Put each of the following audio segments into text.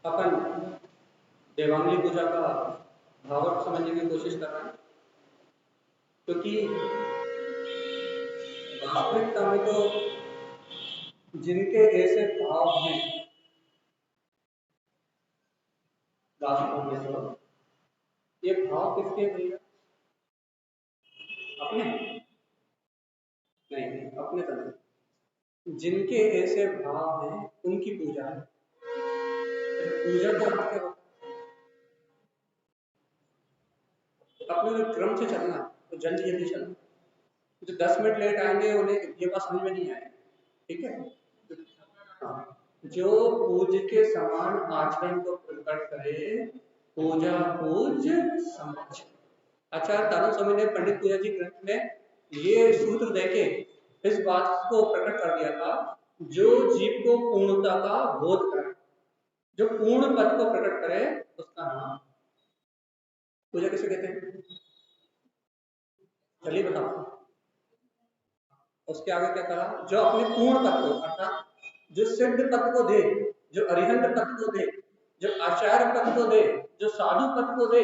अपन देवांगली पूजा का भावार्थ समझने की कोशिश कर रहे हैं, क्योंकि वास्तविकता में तो जिनके ऐसे भाव हैं, वास्तव में तो ये भाव किसके भैया? अपने नहीं, अपने तो नहीं, जिनके ऐसे भाव हैं उनकी पूजा है। पूजा तो क्या होता है? अपने जो क्रम से चलना, तो जल्दी जल्दी चलना। जो 10 मिनट लेट आएंगे उन्हें ये बात समझ में नहीं आएगी, ठीक है? हाँ, जो पूज के समान आचरण को प्रकट करे, पूजा पूज समझ। आचार्य तारू स्वामी ने पंडित पूजा जी ग्रंथ में ये सूत्र देके इस बात को प्रकट कर दिया था, जो जीव को पूर्णता का बोध करे, जो पूर्ण पद को प्रकट करे, उसका नाम पूजा किसे कहते हैं? चलिए बताओ। उसके आगे क्या कहा? जो अपने पूर्ण पद को, अर्थात जो सिद्ध पद को दे, जो अरिहंत पद को दे, जो आचार्य पद को दे, जो साधु पद को दे,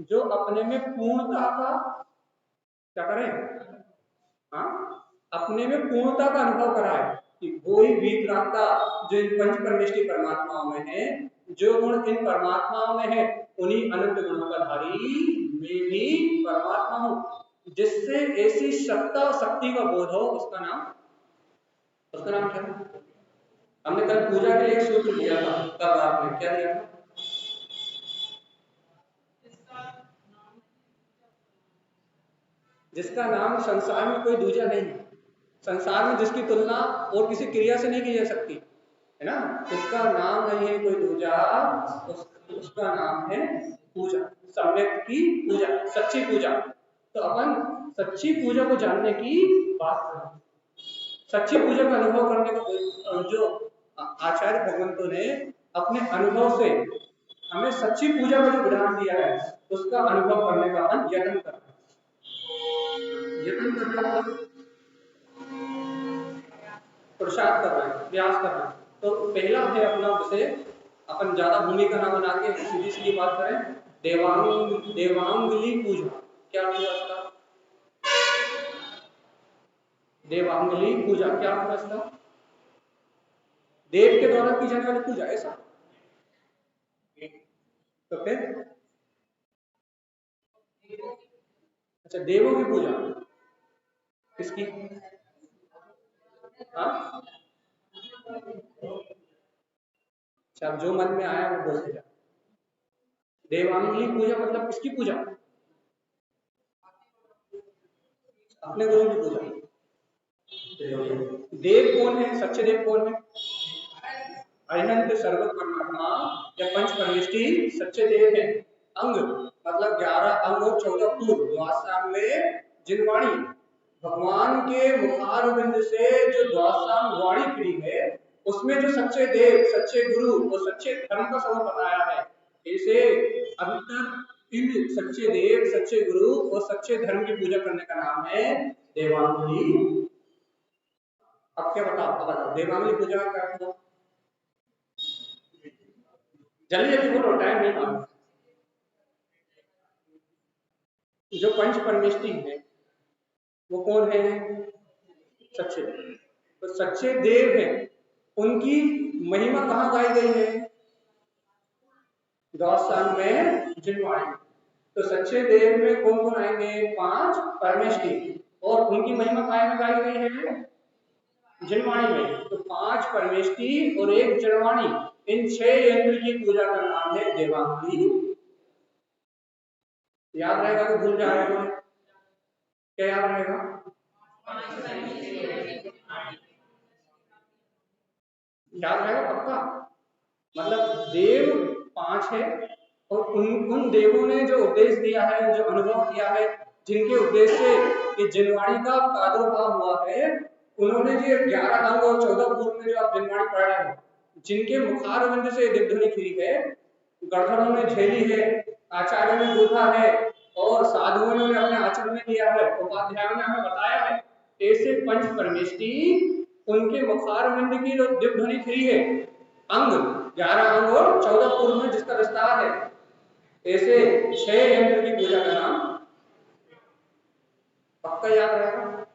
जो अपने में पूर्णता का क्या करें? हाँ, अपने में पूर्णता का अनुभव कराए कि वो ही वीतरागता जो इन पंच परमेष्टि परमात्माओं में है, जो गुण इन परमात्माओं में है, उन्हीं अनंत गुणों का धारी मैं भी परमात्मा हूँ। जिससे ऐसी सत्ता शक्ति का बोध हो, उसका नाम क्या है? हमने कल पूजा के लिए एक सूत्र दिया था, तब आपने क्या दिया था? जिसका नाम संसार में कोई दूजा नहीं है, संसार में जिसकी तुलना और किसी क्रिया से नहीं की जा सकती, है ना? उसका नाम नहीं है कोई दूजा, उसका नाम है पूजा, सम्यक की पूजा, सच्ची पूजा। तो अपन सच्ची पूजा को जानने की बात करें, सच्ची पूजा का अनुभव करने को, जो आचार्य भगवंतों ने अपने अनुभव से हमें सच्ची पूजा का जो विधान दिया है, उसका अनुभव करने का अपन यत्न कर रहे हैं। यत्न कर रहे हैं, पुरुषार्थ कर रहे हैं, प्रयास कर रहे हैं। तो पहला है अपना विषय, अपन ज्यादा भूमिका ना बना के सीधी सीधी बात करें, देवांगली पूजा। क्या पूजा इसका? देवांगली पूजा क्या पूजा इसका? देव के द्वारा की जाने वाली पूजा, ऐसा? तो फिर अच्छा, देवों की पूजा किसकी? हाँ, अच्छा, जो मन में आया वो बोलते जा। देवांगली पूजा मतलब किसकी पूजा? अपने गुरु की पूजा। देव कौन है? सच्चे देव कौन है? अनंत सर्व परमात्मा या पंच परमेष्टि सच्चे देव है। अंग मतलब 11 अंग और 14 पूर्व द्वादशांग में जिनवाणी, भगवान के मुखार बिंद से जो द्वादशांग वाणी फिरी है, उसमें जो सच्चे देव, सच्चे गुरु और सच्चे धर्म का स्वरूप बताया है। ऐसे अभी तक इन सच्चे देव, सच्चे गुरु और सच्चे धर्म की पूजा करने का नाम है देवांगली। अब क्या बताओ देवांगली पूजा का क्या अर्थ? जल्दी जल्दी बोलो, टाइम नहीं मांगो। जो पंच परमेष्टि है वो कौन है? सच्चे। तो सच्चे देव हैं, उनकी महिमा कहाँ गाई गई है? गौस्तान में, जिनवाणी। तो सच्चे देव में कौन कौन आएंगे? 5 परमेष्टि, और उनकी महिमा काय में गाई गई है? जिनवाणी में। तो 5 परमेष्टि और 1 जिनवाणी, इन 6 यंत्र की पूजा का नाम है देवांगली। याद रहेगा कि भूल जाएगा? क्या याद रहेगा? याद रहेगा पक्का? मतलब देव 5 है, और उन देवों ने जो उपदेश दिया है, जो अनुभव किया है, जिनके उपदेश से ये जिनवाणी का प्रादुर्भाव हुआ है, उन्होंने जो 11 अंग और 14 पूर्व में जो आप जिनवाणी पढ़ रहे हो, जिनके मुखारविंद से दिग्ध्वनि खिली है, गढ़धरों ने झेली है, आचार्यों ने गूंथा है, और साधुओं ने अपने आचरण में किया है, उपाध्यायों ने हमें बताया है, ऐसे पंच परमेष्टि उनके मुखारविंद की जो दिग्ध्वनि खिली है, अंग 11 अंग और 14 पूर्व में जिसका विस्तार है, ऐसे 6 यंत्र की पूजा का नाम पक्का याद रहेगा?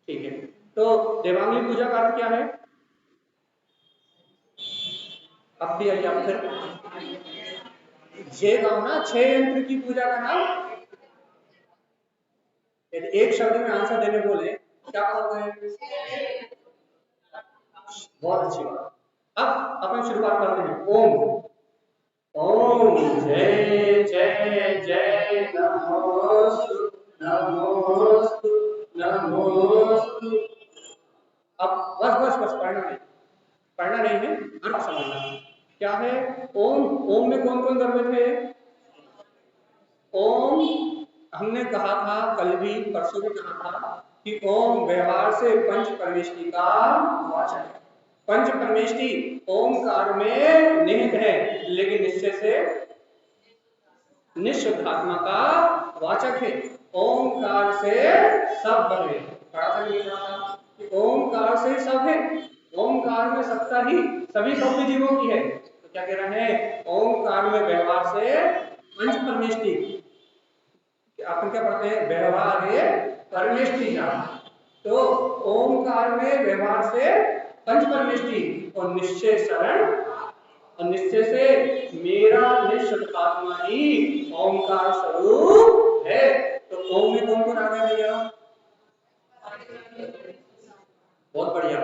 ठीक है। तो देवांगली पूजा का अर्थ क्या है? अब भी आइए आप फिर ये गाओ ना, 6 यंत्र की पूजा का नाम। यदि एक शब्द में आंसर देने बोले क्या कहोगे? बहुत अच्छी बात। अब अपन शुरुआत करते हैं। ओम। ओम जय जय जय नमोस्तु नमोस्तु नमोस्तु। अब बस बस बस पढ़ना नहीं है, अर्थ समझना क्या है। ओम, ओम में कौन कौन द्रव्य थे? ओम हमने कहा था, कल भी परसों भी कहा था कि ओम व्यवहार से पंच परमेष्टि का वाचक है। पंच परमेष्टि ओमकार में निहित है, लेकिन निश्चय से निःशुद्धात्मा का वाचक है। ओमकार से सब बने। पढ़ा था कि नहीं पढ़ा था कि ओमकार से सब है, ओमकार में सत्ता ही सभी भौतिक जीवों की है। तो क्या कह रहे हैं? ओमकार में व्यवहार से पंच परमेष्टि, अपन क्या पढ़ते हैं? व्यवहार है परमेष्टि का। तो ओमकार में व्यवहार से पंच परमेष्टि और निश्चय शरण, और निश्चय से मेरा निश्चित आत्मा ही ओमकार स्वरूप है। तो ओम में कौन कौन आ गया भैया? बहुत बढ़िया।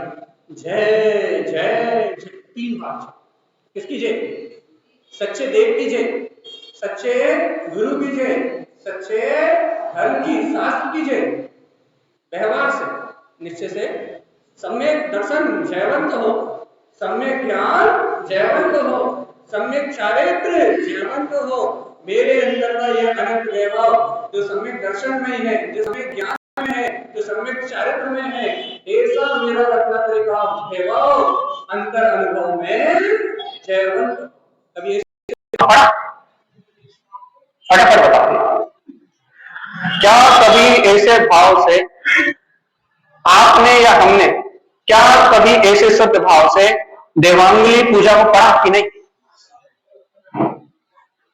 जय जय जय 3 बार। किसकी जय? सच्चे देव की जय, सच्चे गुरु की जय, सच्चे धर्म की, शास्त्र की जय। व्यवहार से, निश्चय से, सम्यक दर्शन जयवंत हो, सम्यक ज्ञान जयवंत हो, सम्यक चारित्र जयवंत हो। मेरे अंदर का यह अनंत वैभव जो सम्यक दर्शन में है, जो सम्यक ज्ञान में है, जो सम्यक चारित्र में है, ऐसा मेरा रत्नाकरी का वैभव अंतर अनुभव में जयवंत। कभी फटाफट बताओ, क्या कभी ऐसे भाव से आपने या हमने, क्या कभी ऐसे शुद्ध भाव से देवांगली पूजा को पढ़ा कि नहीं?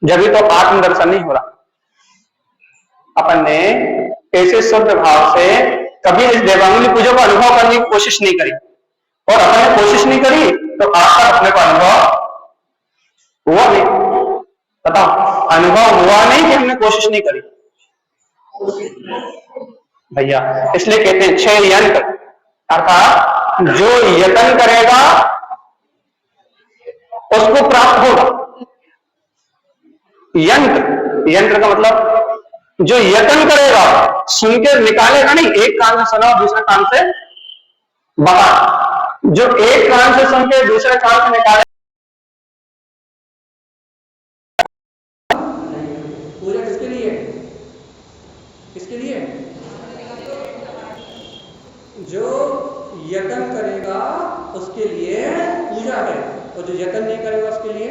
जब भी तो आत्म दर्शन नहीं हो रहा। अपन ने ऐसे शुद्ध भाव से कभी इस देवांगली पूजा को अनुभव करने की कोशिश नहीं करी, और अपन ने कोशिश नहीं करी तो आज तक अपने को अनुभव हुआ नहीं। बताओ, अनुभव हुआ नहीं कि हमने कोशिश नहीं करी भैया। इसलिए कहते हैं 6 यंत्र, अर्थात जो यत्न करेगा उसको प्राप्त होगा। यंत्र, यंत्र का मतलब जो यत्न करेगा, सुन के निकालेगा नहीं, एक कान से सुना दूसरे कान से बाहर। जो एक कान से सुन के दूसरे कान से निकाले, पूजा किसके लिए? किसके लिए? जो यत्न करेगा उसके लिए पूजा है, और जो यत्न नहीं करेगा उसके लिए?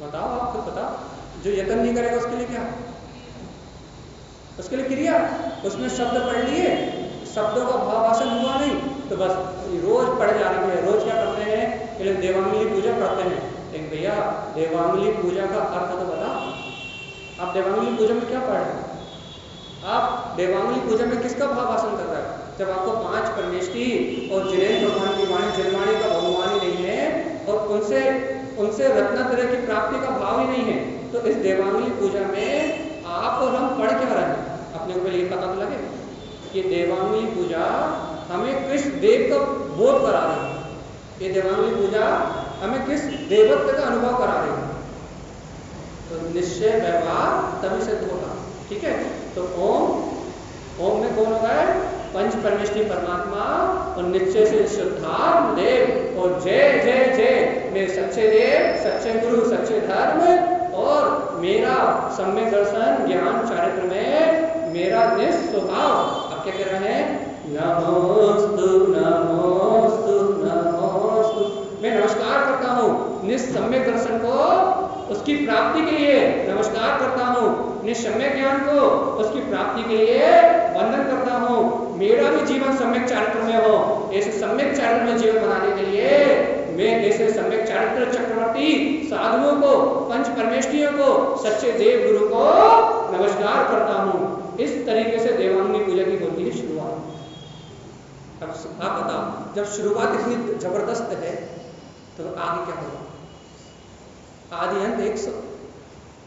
बताओ, आपको बताओ। जो यत्न नहीं करेगा उसके लिए क्या? उसके लिए क्रिया। उसमें शब्द पढ़ लिए, शब्दों का भावासन हुआ नहीं, तो बस रोज पढ़ जा रहे हैं। रोज क्या करते हैं? देवांगली पूजा करते हैं। लेकिन भैया देवांगली पूजा का अर्थ तो बता। आप देवांगली पूजा में क्या पढ़ रहे हैं? आप देवांगली पूजा में किसका भावासन कर रहे हैं? जब आपको 5 परमेष्टि और जिनेन्द्र भगवान की वाणी जलवाणी का भगवान ही नहीं है और उनसे रत्नात्रय की प्राप्ति का भाव ही नहीं है, तो इस देवांगली पूजा में आप और हम पढ़ क्या रहे हैं? अपने को ये पता तो लगे कि देवांगली पूजा हमें किस देव का बोध करा रही है, ये देवांगली पूजा हमें किस देवत्व का अनुभव करा रही है। तो निश्चय व्यवहार तभी सिद्ध होगा। ठीक है, तो ओम में कौन होगा? पंच परमेष्टि परमात्मा और निश्चय से शुद्धात्म देव और जय जय जय में सच्चे देव, सच्चे गुरु, सच्चे धर्म और मेरा सम्यक दर्शन ज्ञान चारित्र में मेरा निस्वभाव। अब क्या कह रहे हैं? नमोस्तु नमोस्तु नमोस्तु। मैं नमस्कार करता हूँ निस्सम्यक दर्शन को, उसकी प्राप्ति के लिए नमस्कार करता हूँ, निस्सम्यक ज्ञान को उसकी प्राप्ति के लिए वंदन करता हूँ। मेरा भी जीवन सम्यक चारित्र में हो, ऐसे सम्यक चारित्र में जीवन बनाने के लिए मैं ऐसे सम्यक चारित्र चक्रवर्ती साधुओं को, पंच परमेष्टियों को, सच्चे देव गुरु को नमस्कार करता हूँ। इस तरीके से देवांगनी पूजा की होती है शुरुआत। अब आप बताओ, जब शुरुआत इतनी जबरदस्त है तो आगे क्या होगा? आदि अंत 100।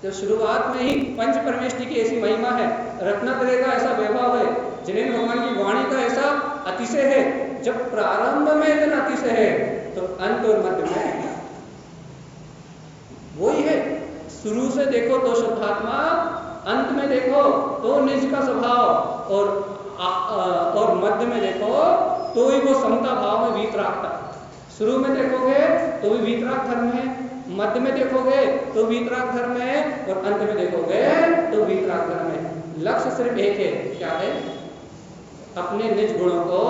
जब शुरुआत में ही पंच परमेष्टि की ऐसी महिमा है, रत्नात्रय का ऐसा वैभव है, जिनेन्द्र भगवान की वाणी का ऐसा अतिशय है, जब प्रारंभ में इतना अतिशय है तो अंत और मध्य में वही है। शुरू से देखो तो शुद्धात्मा, अंत में देखो तो निज का स्वभाव और मध्य में देखो तो ही वो समता भाव में वीतरागता। शुरू में देखोगे तो भी वीतराग धर्म है, मध्य में देखोगे तो वीतराग धर्म है और अंत में देखोगे तो वीतराग धर्म है। लक्ष्य सिर्फ एक है, क्या है? अपने निज गुणों को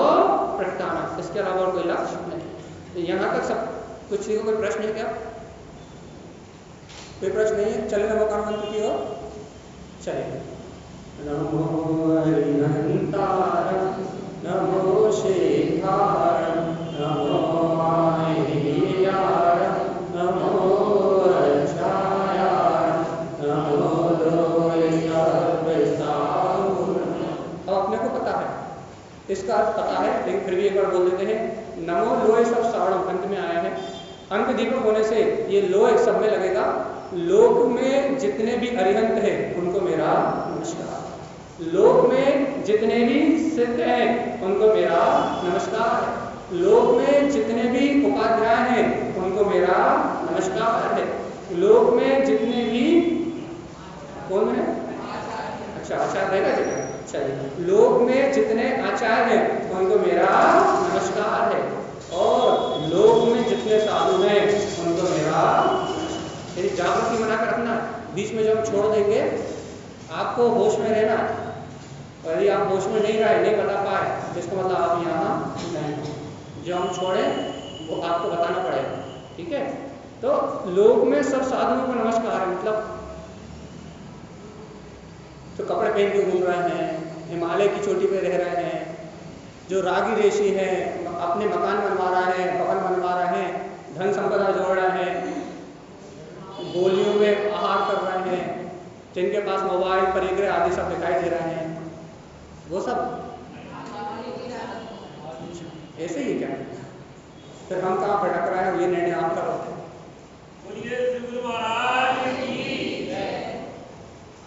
प्रगटाना, इसके अलावा और कोई लक्ष्य नहीं। तो यहाँ तक सब कुछ को कोई प्रश्न है क्या? कोई प्रश्न नहीं है? चले नमो कान मंत्र की ओर चलिए। नमो हरिहंतार नमो शेखार नमो मायार नमो रक्षायार नमो अब अपने को पता है, इसका अर्थ पता है, लेकिन फिर भी एक बार बोल देते हैं। नमो लोय सब सावण अंत में आया है। अंक दीपक होने से ये लोय सब में लगेगा। लोक में जितने भी अरिहंत हैं उनको मेरा नमस्कार। लोक में जितने भी सिद्ध हैं उनको मेरा नमस्कार है। लोक में जितने भी उपाध्याय हैं उनको मेरा नमस्कार है। लोक में जितने भी कौन है? अच्छा, आचार्य रहेगा जगह। चलिए, लोक में जितने आचार्य हैं उनको मेरा नमस्कार है और लोक में जितने साधु हैं उनको मेरा जागृति बनाकर रखना। बीच में जब हम छोड़ देंगे आपको होश में रहना, और यदि आप होश में नहीं रहे, नहीं बता पाए, जिसका मतलब आप यहाँ नहीं हो। जो हम छोड़े वो आपको बताना पड़ेगा। ठीक है, तो लोक में सब साधुओं को नमस्कार है। मतलब जो कपड़े पहन के घूम रहे हैं, हिमालय की चोटी पे रह रहे हैं, जो रागी ऋषि हैं, अपने मकान बनवा रहे हैं, भवन बनवा रहे हैं, धन संपदा जोड़ रहे हैं, गोलियों में आहार कर रहे हैं, जिनके पास मोबाइल परिग्रह आदि सब दिखाई दे रहे हैं, वो सब ऐसे ही क्या? फिर हम कहाँ भटक रहे हैं, ये निर्णय आप करो।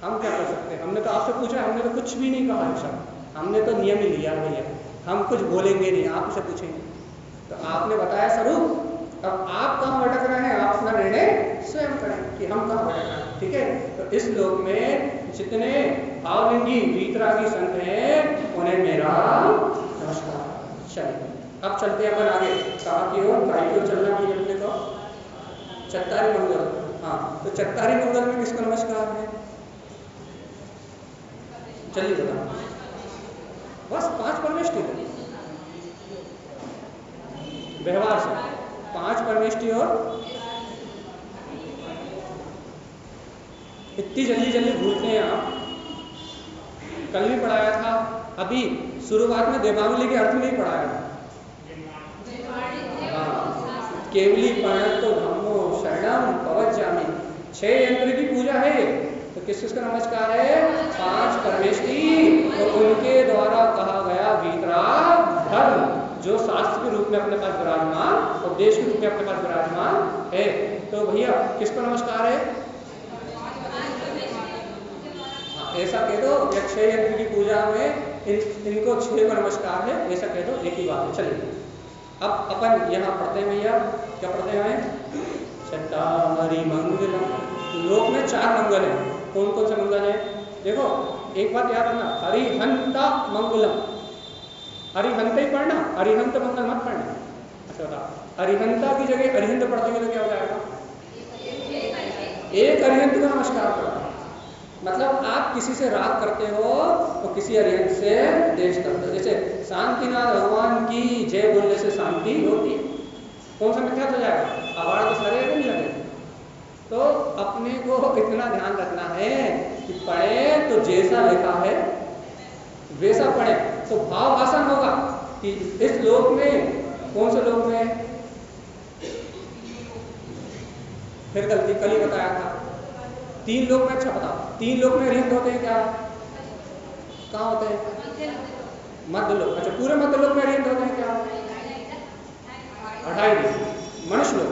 हम क्या कर सकते हैं? हमने तो आपसे पूछा, हमने तो कुछ भी नहीं कहा है। हमने तो नियम ही लिया भैया, हम कुछ बोलेंगे नहीं, आपसे पूछेंगे। तो आपने बताया स्वरूप, अब आप कहाँ भटक रहे हैं, आप अपना निर्णय स्वयं करें कि हम कहाँ भटक रहे हैं। ठीक है, तो इस लोक में जितने भावलिंगी वीतरागी संत हैं उन्हें मेरा नमस्कार। चलिए, अब चलते हैं अपन आगे। कहाँ की ओर? काय की ओर चलना चाहिए अपने को? चत्तारी मंगल। हाँ, तो चत्तारी मंगल में किसको नमस्कार है? चलिए बताओ। बस 5 परमेष्टि व्यवहार से 5 परमेष्टि। और इतनी जल्दी जल्दी भूलते हैं आप। कल भी पढ़ाया था, अभी शुरुआत में देवांगली के अर्थ में ही पढ़ाया था। हाँ, केवली प्रणतो धम्मो शरणम पवज्जामि। 6 यंत्र की पूजा है, तो किस किसका नमस्कार है? 5 परमेष्टि और उनके द्वारा कहा गया वीतराग जो शास्त्र के रूप में अपने पास विराजमान और देश के रूप में अपने पास विराजमान है। तो भैया किसको नमस्कार है? ऐसा कह दो, या 6 यंत्र की पूजा में इनको 6 को नमस्कार है, ऐसा कह दो, एक ही बात है। चलिए अब अपन यहाँ पढ़ते हैं भैया, क्या पढ़ते हैं? चट्टारी मंगलम। लोक में 4 मंगल हैं। कौन कौन से मंगल हैं? देखो एक बात याद रखना, हरिहंता मंगलम। हरिहंत ही पढ़ना, अरिहंत मंगल मत पढ़ना। अच्छा बताओ, अरिहंता की जगह अरिहंत पढ़ देंगे तो क्या हो जाएगा? एक अरिहंत को नमस्कार करो। मतलब आप किसी से राग करते हो तो किसी अरिहंत से देश करते हो। जैसे शांतिनाथ भगवान की जय बोलने से शांति होती है। कौन सा मिथ्या हो जाएगा? आवाज तो लगे नहीं लगे। तो अपने को इतना ध्यान रखना है कि पढ़े तो जैसा लिखा है वैसा पढ़े, तो भाव आसान होगा कि इस लोक में, कौन से लोक में, फिर गलती कल ही बताया था 3 लोक में। अच्छा बताओ, 3 लोक में अरिहंत होते हैं क्या? कहाँ होते हैं? मध्य लोक। अच्छा पूरे मध्य लोक में अरिहंत होते हैं क्या? 2.5 मनुष्य लोक।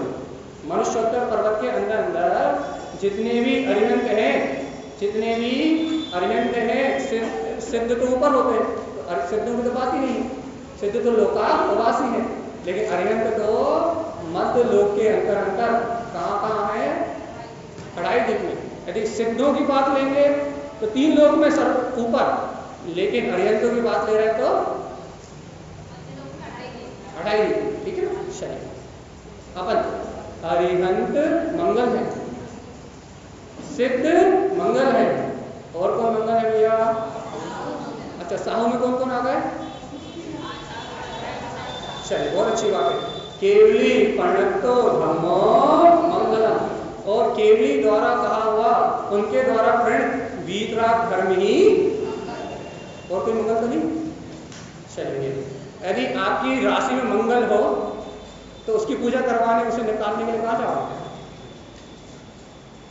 मनुष्योत्तर पर्वत के अंदर अंदर जितने भी अरिहंत हैं, जितने भी अरिहंत हैं, सिद्ध तो ऊपर होते हैं, तो सिद्धों की तो बात ही नहीं। सिद्ध तो लोकावासी है, लेकिन अरिहंत तो मध्य लोक के अंतर कहाँ है? 2.5 में। यदि सिद्धों की बात लेंगे तो 3 लोक में सर ऊपर, लेकिन अरिहंतों की बात ले रहे हैं तो 2.5। ठीक है ना? चलिए अपन अरिहंत मंगल है, सिद्ध मंगल है, और कौन मंगल है भैया? अच्छा साहू में कौन कौन आ गए? चलिए बहुत अच्छी बात है। केवली प्रणतो धर्मो मंगलम, और केवली द्वारा कहा हुआ, उनके द्वारा प्रणित वीतराग धर्म ही, और कोई मंगल तो नहीं। चलिए यदि आपकी राशि में मंगल हो तो उसकी पूजा करवाने, उसे निकालने के लिए कहाँ जाओ?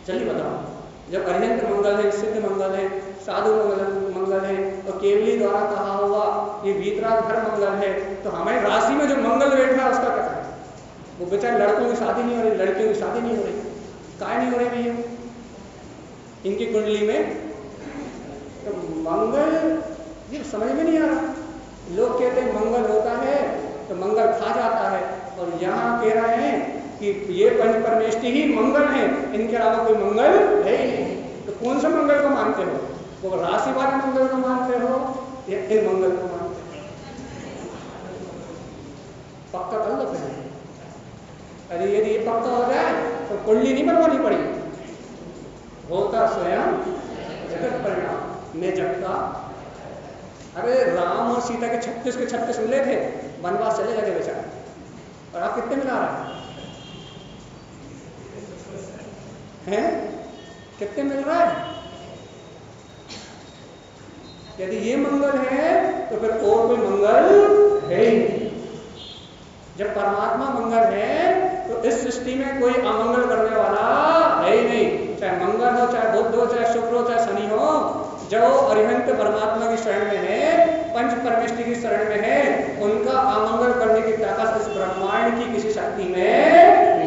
चलिए बताओ, जब अरिहंत मंगल है, सिद्ध मंगल है, साधु मंगल है, और केवली द्वारा कहा हुआ ये वीतराग धर्म मंगल है, तो हमारी राशि में जो मंगल बैठा है उसका क्या करें? वो बेचारे लड़कों की शादी नहीं हो रही, लड़कियों की शादी नहीं हो रही। काय नहीं हो रही भैया इनकी कुंडली में? तो मंगल ये समझ में नहीं आ रहा। लोग कहते हैं मंगल होता है तो मंगल खा जाता है, और यहाँ कह रहे हैं कि ये पंच परमेष्टि ही मंगल है, इनके अलावा कोई मंगल है ही नहीं। तो कौन सा मंगल को मानते हो? वो राशि वाले मंगल को मानते हो या इन मंगल को मानते हो? पक्का कर लो पहले। अरे यदि ये पक्का हो जाए तो कुंडली नहीं बनवानी पड़ेगी। होता स्वयं जगत परिणाम में जगता। अरे राम और सीता के 36 के 36 मिले थे, वनवास चले लगे बेचारे, और आप कितने मिला रहे हैं? कितने मिल रहा है? यदि ये मंगल है तो फिर और कोई मंगल है ही नहीं। जब परमात्मा मंगल है तो इस सृष्टि में कोई अमंगल करने वाला है ही नहीं। चाहे मंगल हो, चाहे बुध हो, चाहे शुक्र हो, चाहे शनि हो, जो अरिहंत परमात्मा की शरण में है, पंच परमेष्टि की शरण में है, उनका अमंगल करने की ताकत इस ब्रह्मांड की किसी शक्ति में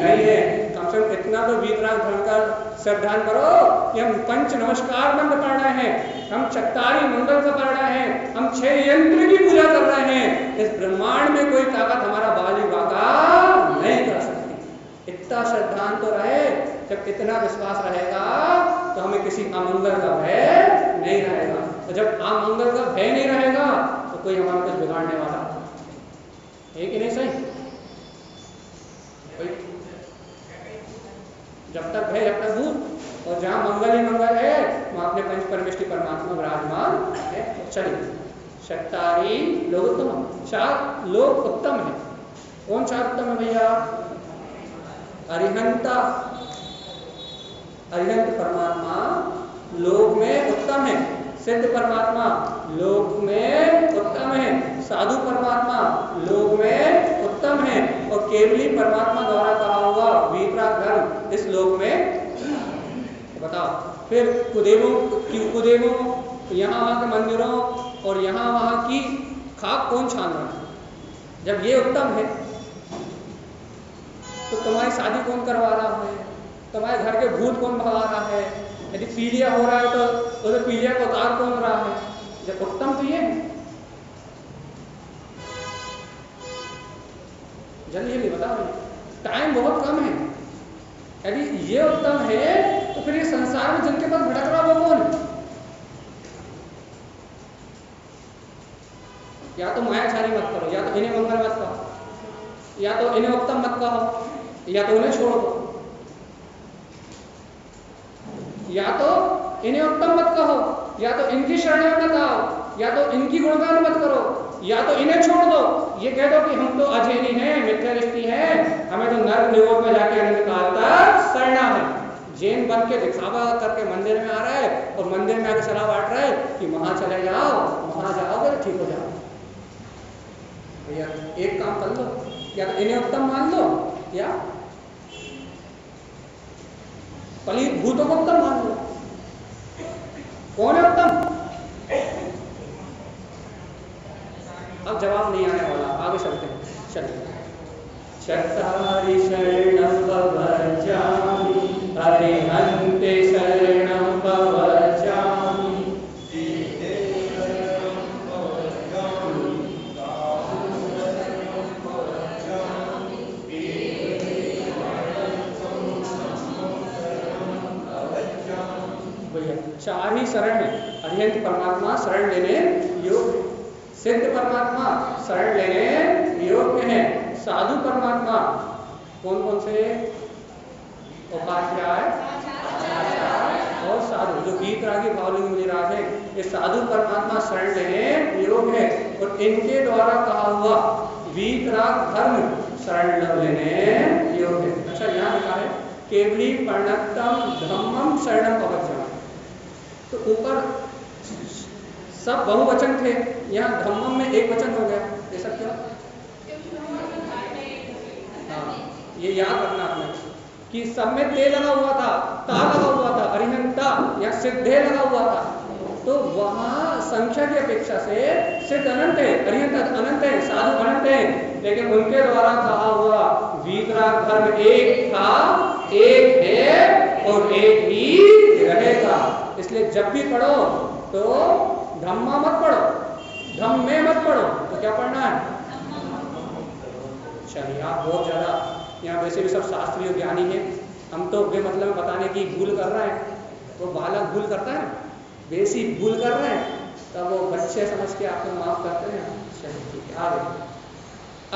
नहीं है। कम से कम इतना तो वीतराग धर्म का श्रद्धान करो कि हम पंच नमस्कार मंत्र पढ़ रहे हैं, हम चट्टारी मंगल का पढ़ रहे हैं, हम 6 यंत्र की पूजा कर रहे हैं। इस ब्रह्मांड में कोई ताकत हमारा बाली बाका नहीं कर सकती। इतना श्रद्धान तो रहे। जब इतना विश्वास रहेगा तो हमें किसी अमंगल का भय नहीं रहेगा। तो जब अमंगल का भय नहीं रहेगा तो कोई हमारा कुछ बिगाड़ने वाला है कि नहीं? सही। जब तक भय जब तक भूत, और जहां मंगल ही मंगल है वहां अपने पंच परमेष्टि परमात्मा विराजमान है। चलिए चट्टारी लोकोत्तम, 4 लोक उत्तम है। कौन 4 उत्तम है भैया? अरिहंता, अरिहंत परमात्मा लोक में उत्तम है, सिद्ध परमात्मा लोक में उत्तम है, साधु परमात्मा लोक में उत्तम है, और केवली परमात्मा द्वारा कहा हुआ वीतराग धर्म इस लोक में। बताओ फिर कुदेवों यहाँ वहाँ के मंदिरों और यहाँ वहाँ की खाक कौन छान रहा है? जब ये उत्तम है तो तुम्हारी शादी कौन करवा रहा है, तुम्हारे घर के भूत कौन भगा रहा है, यदि पीलिया हो रहा है तो उसे पीलिया को उतार कौन रहा है। जब उत्तम तो ये है। जल्दी जल्दी बताओ, टाइम बहुत कम है। यदि ये उत्तम है तो फिर ये संसार में जिनके पास भटक रहा वो कौन है? या तो मायाचारी मत करो, या तो इन्हें मंगल मत कहो, या तो इन्हें उत्तम मत कहो, या तो उन्हें छोड़ दो। या तो इन्हें उत्तम मत कहो, या तो इनकी शरण में मत आओ, या तो इनकी गुणगान मत करो, या तो इन्हें छोड़ दो। ये कह दो कि हम तो अजैनी हैं, मिथ्या दृष्टि है, हमें तो नर्क निरोध में जाके अनंत काल तक सड़ना है। जैन बन के दिखावा करके मंदिर में आ रहा है और मंदिर में आके सलाह बांट रहा है कि वहां चले जाओ, वहां जाओगे तो ठीक हो जाओ। भैया एक काम कर लो, या तो इन्हें उत्तम मान लो, या पलीत भूतों को उत्तम मान लो। कौन है उत्तम? अब जवाब नहीं आने वाला, आगे चलते हैं। चलिए। चत्तारि शरणं प्रव्रजामि, अरिहन्ते शरणं प्रव्रजामि। चार ही शरण है। अरिहंत परमात्मा शरण लेने योग्य, सिद्ध परमात्मा शरण लेने योग्य है, साधु परमात्मा कौन कौन से? उपाध्याय और साधु, जो वीतरागी भावलिंग मुनिराज है, ये साधु परमात्मा शरण लेने योग्य है और इनके द्वारा कहा हुआ वीतराग धर्म शरण लेने योग्य है। अच्छा, यहाँ लिखा है केवली प्रणतम धम्मम शरणम प्रवज्जामि। तो ऊपर सब बहुवचन थे, यहाँ धम्मम में एक वचन हो गया, ऐसा क्यों? हाँ, ये याद रखना आपने कि सब में ते लगा हुआ था, ता लगा हुआ था, अरिहंता या सिद्धे लगा हुआ था। तो वहाँ संख्या की अपेक्षा से सिद्ध अनंत है, अरिहंत अनंत है, साधु अनंत है, लेकिन उनके द्वारा कहा हुआ वीतराग धर्म एक था, एक है और एक ही रहेगा। इसलिए जब भी पढ़ो तो धम्मा मत पढ़ो, धम्मे मत पढ़ो, तो क्या पढ़ना है? चलिए, आप बहुत ज़्यादा यहाँ वैसे भी सब शास्त्रीय ज्ञानी है, हम तो बेमतलब में बताने की भूल कर रहे हैं। वो बालक भूल करता है, बेसी भूल कर रहे हैं, तब वो बच्चे समझ के आपको माफ करते हैं। चलिए ठीक है, आगे।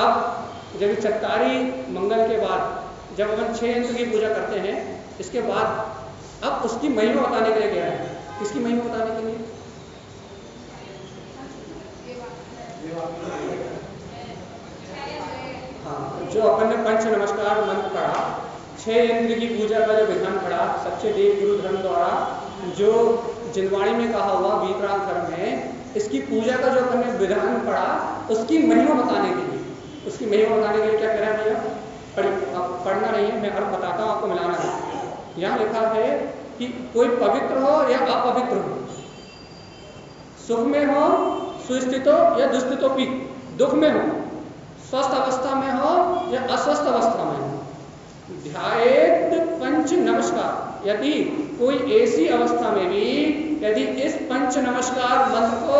अब जब चत्तारी मंगल के बाद जब हम 6 यंत्र की पूजा करते हैं, इसके बाद अब उसकी महिमा बताने के लिए क्या है? किसकी महिमा बताने के लिए? हाँ, जो अपन ने पंच नमस्कार मंत्र पढ़ा, 6 यंत्र की पूजा का जो विधान पढ़ा सच्चे देव गुरु धर्म द्वारा, जो जिनवाणी में कहा हुआ वीतराग धर्म है, इसकी पूजा का जो अपन ने विधान पढ़ा, उसकी महिमा बताने के लिए, उसकी महिमा बताने के लिए क्या कह रहा है भैया? पढ़ना नहीं है, मैं अर्थ बताता हूँ, आपको मिलाना है। यहाँ लिखा है कि कोई पवित्र हो या अपवित्र हो, सुख में हो, सुस्थितो या दुस्थितो भी, दुख में हो, स्वस्थ अवस्था में हो या अस्वस्थ अवस्था में हो, ध्यायेत पंच नमस्कार। यदि कोई ऐसी अवस्था में भी यदि इस पंच नमस्कार मंत्र को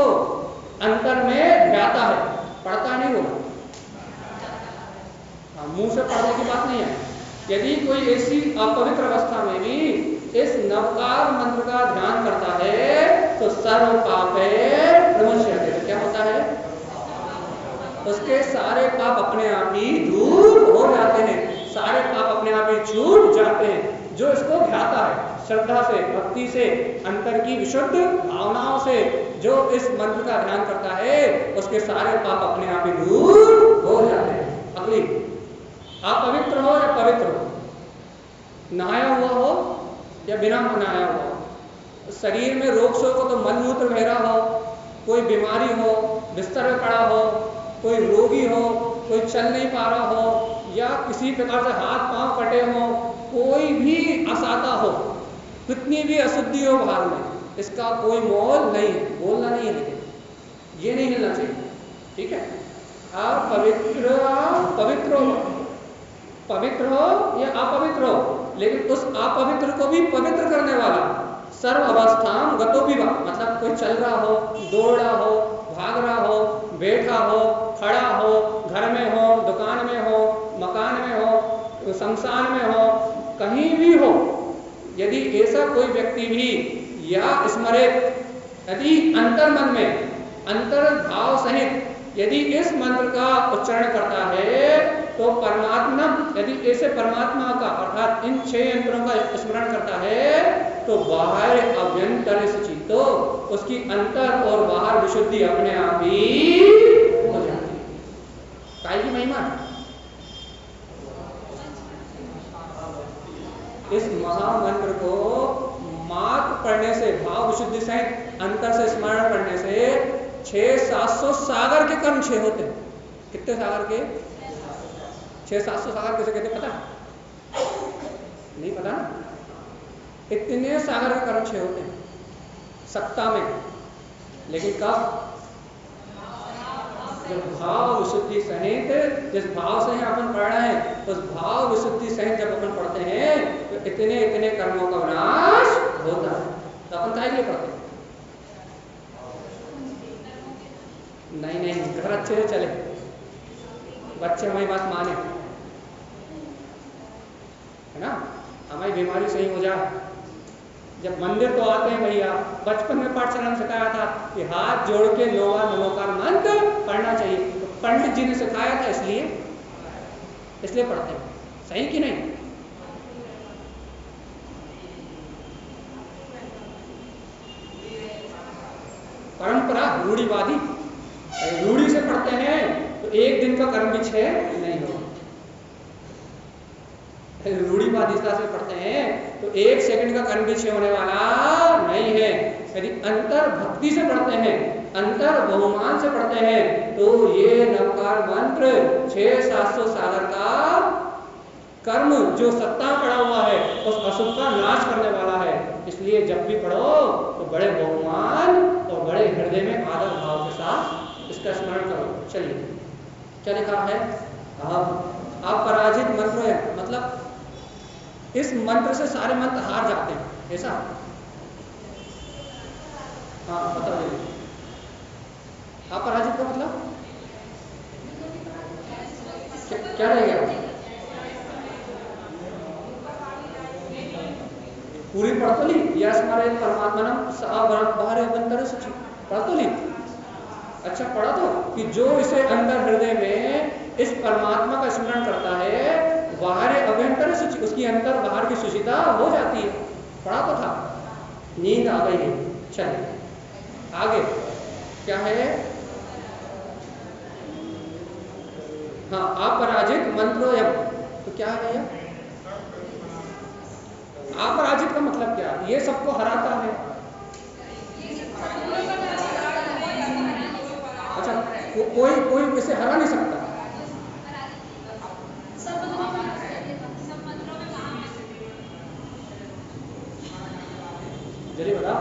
अंतर में ध्याता है, पढ़ता नहीं होगा, मुंह से पढ़ने की बात नहीं है, यदि कोई ऐसी अपवित्र अवस्था में भी इस नवकार मंत्र का ध्यान करता है तो सर्व पापे प्रमुच्यते। तो क्या होता है? उसके सारे पाप अपने आप ही दूर हो जाते हैं, सारे पाप अपने आप ही छूट जाते हैं। जो इसको ध्याता है श्रद्धा से, भक्ति से, अंतर की विशुद्ध भावनाओं से जो इस मंत्र का ध्यान करता है, उसके सारे पाप अपने आप ही दूर हो जाते हैं। अगली, अपवित्र हो या पवित्र हो, नहाया हुआ हो या बिना नहाया हुआ हो, शरीर में रोग शोक हो तो मलमूत्र बह रहा हो, कोई बीमारी हो, बिस्तर में पड़ा हो, कोई रोगी हो, कोई चल नहीं पा रहा हो, या किसी प्रकार से हाथ पांव कटे हो, कोई भी असाता हो, कितनी भी अशुद्धि हो बाहर में, इसका कोई मोल नहीं है, बोलना नहीं है, लेकिन ये नहीं हिलना चाहिए। ठीक है, अपवित्र पवित्र हो, पवित्र हो या अपवित्र हो, लेकिन उस अपवित्र को भी पवित्र करने वाला। सर्व अवस्थाम गतो भी, मतलब कोई चल रहा हो, दौड़ रहा हो, भाग रहा हो, बैठा हो, खड़ा हो, घर में हो, दुकान में हो, मकान में हो, शमशान में हो, कहीं भी हो, यदि ऐसा कोई व्यक्ति भी या स्मरित, यदि अंतर मन में अंतर भाव सहित यदि इस मंत्र का उच्चारण करता है तो परमात्मा, यदि ऐसे परमात्मा का अर्थात इन 6 यंत्रों का स्मरण करता है तो बाहर अभ्यंतर शुचि, तो उसकी अंतर और बाहर विशुद्धि अपने आप ही हो जाती है। काय की महिमा, इस महामंत्र को मात्र पढ़ने से, भाव विशुद्धि सहित अंतर से स्मरण करने से 600-700 सागर के कर्म 6 होते हैं। कितने सागर के? 600-700 सागर कैसे कहते पता? नहीं पता? इतने सागर के कर्म 6 होते हैं सत्ता में, लेकिन कब? जब भाव विशुद्धि सहित, जिस भाव से अपन पढ़ रहे हैं उस भाव विशुद्धि सहित जब अपन पढ़ते हैं तो इतने इतने कर्मों का विनाश होता है। तो अपन क्या पढ़ते हैं? नहीं, घर अच्छे से चले, बच्चे हमारी बात माने, है ना, हमारी बीमारी सही हो जाए। जब मंदिर तो आते हैं भैया, बचपन में पाठशाला में सिखाया था कि हाथ जोड़ के नौवा नमोकार मंत्र पढ़ना चाहिए, तो पंडित जी ने सिखाया था, इसलिए पढ़ते हैं। सही कि नहीं? परंपरा रूढ़िवादी, रूढ़ी से पढ़ते हैं तो एक दिन का कर्म भी 6 नहीं होगा। रूढ़िवादिता से पढ़ते हैं तो 1 सेकंड का कर्म भी 6 होने वाला नहीं है। यदि अंतर भक्ति से पढ़ते हैं, अंतर बहुमान से पढ़ते हैं तो ये नवकार मंत्र 600-700 सागर का कर्म जो सत्ता पड़ा हुआ है उस अशुभ का नाश करने वाला है। इसलिए जब भी पढ़ो तो बड़े बहुमान और बड़े हृदय में आदर भाव के साथ इसका स्मरण करो। चलिए, क्या लिखा है? आप पराजित मंत्र है, मतलब इस मंत्र से सारे मंत्र हार जाते हैं, ऐसा? हाँ, बताइए। आप पराजित का मतलब क्या रहेगा? पूरी पढ़ तो ली, यस हमारे परमात्मा बाहर अभ्यंतर शुचि, पढ़ तो ली। अच्छा, पढ़ा तो कि जो इसे अंदर हृदय में इस परमात्मा का स्मरण करता है बाहर अभ्यंतर शुचि, उसकी अंतर बाहर की शुचिता हो जाती है। पढ़ा तो था, नींद आ गई है। चलिए आगे क्या है? हाँ, अपराजित मंत्रोयम, तो क्या है भैया? अपराजित का मतलब क्या? ये सबको हराता है। अच्छा, कोई इसे हरा नहीं सकता। जल्दी बता,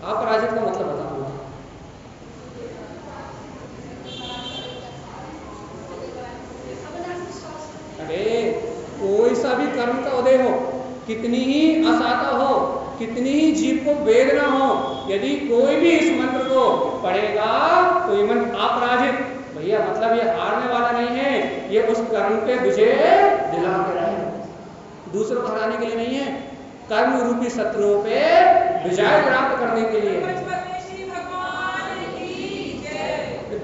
अपराजित का मतलब बता। अरे कोई सा भी कर्म का उदय हो, कितनी ही असाता हो, कितनी ही जीव को वेदना हो, यदि कोई भी इस मंत्र को पढ़ेगा तो ये मंत्र अपराजित। भैया मतलब ये हारने वाला नहीं है, ये उस कर्म पे विजय दिला के रहेगा, दूसरों को हराने के लिए नहीं है, कर्म रूपी शत्रुओं पे विजय प्राप्त करने के लिए,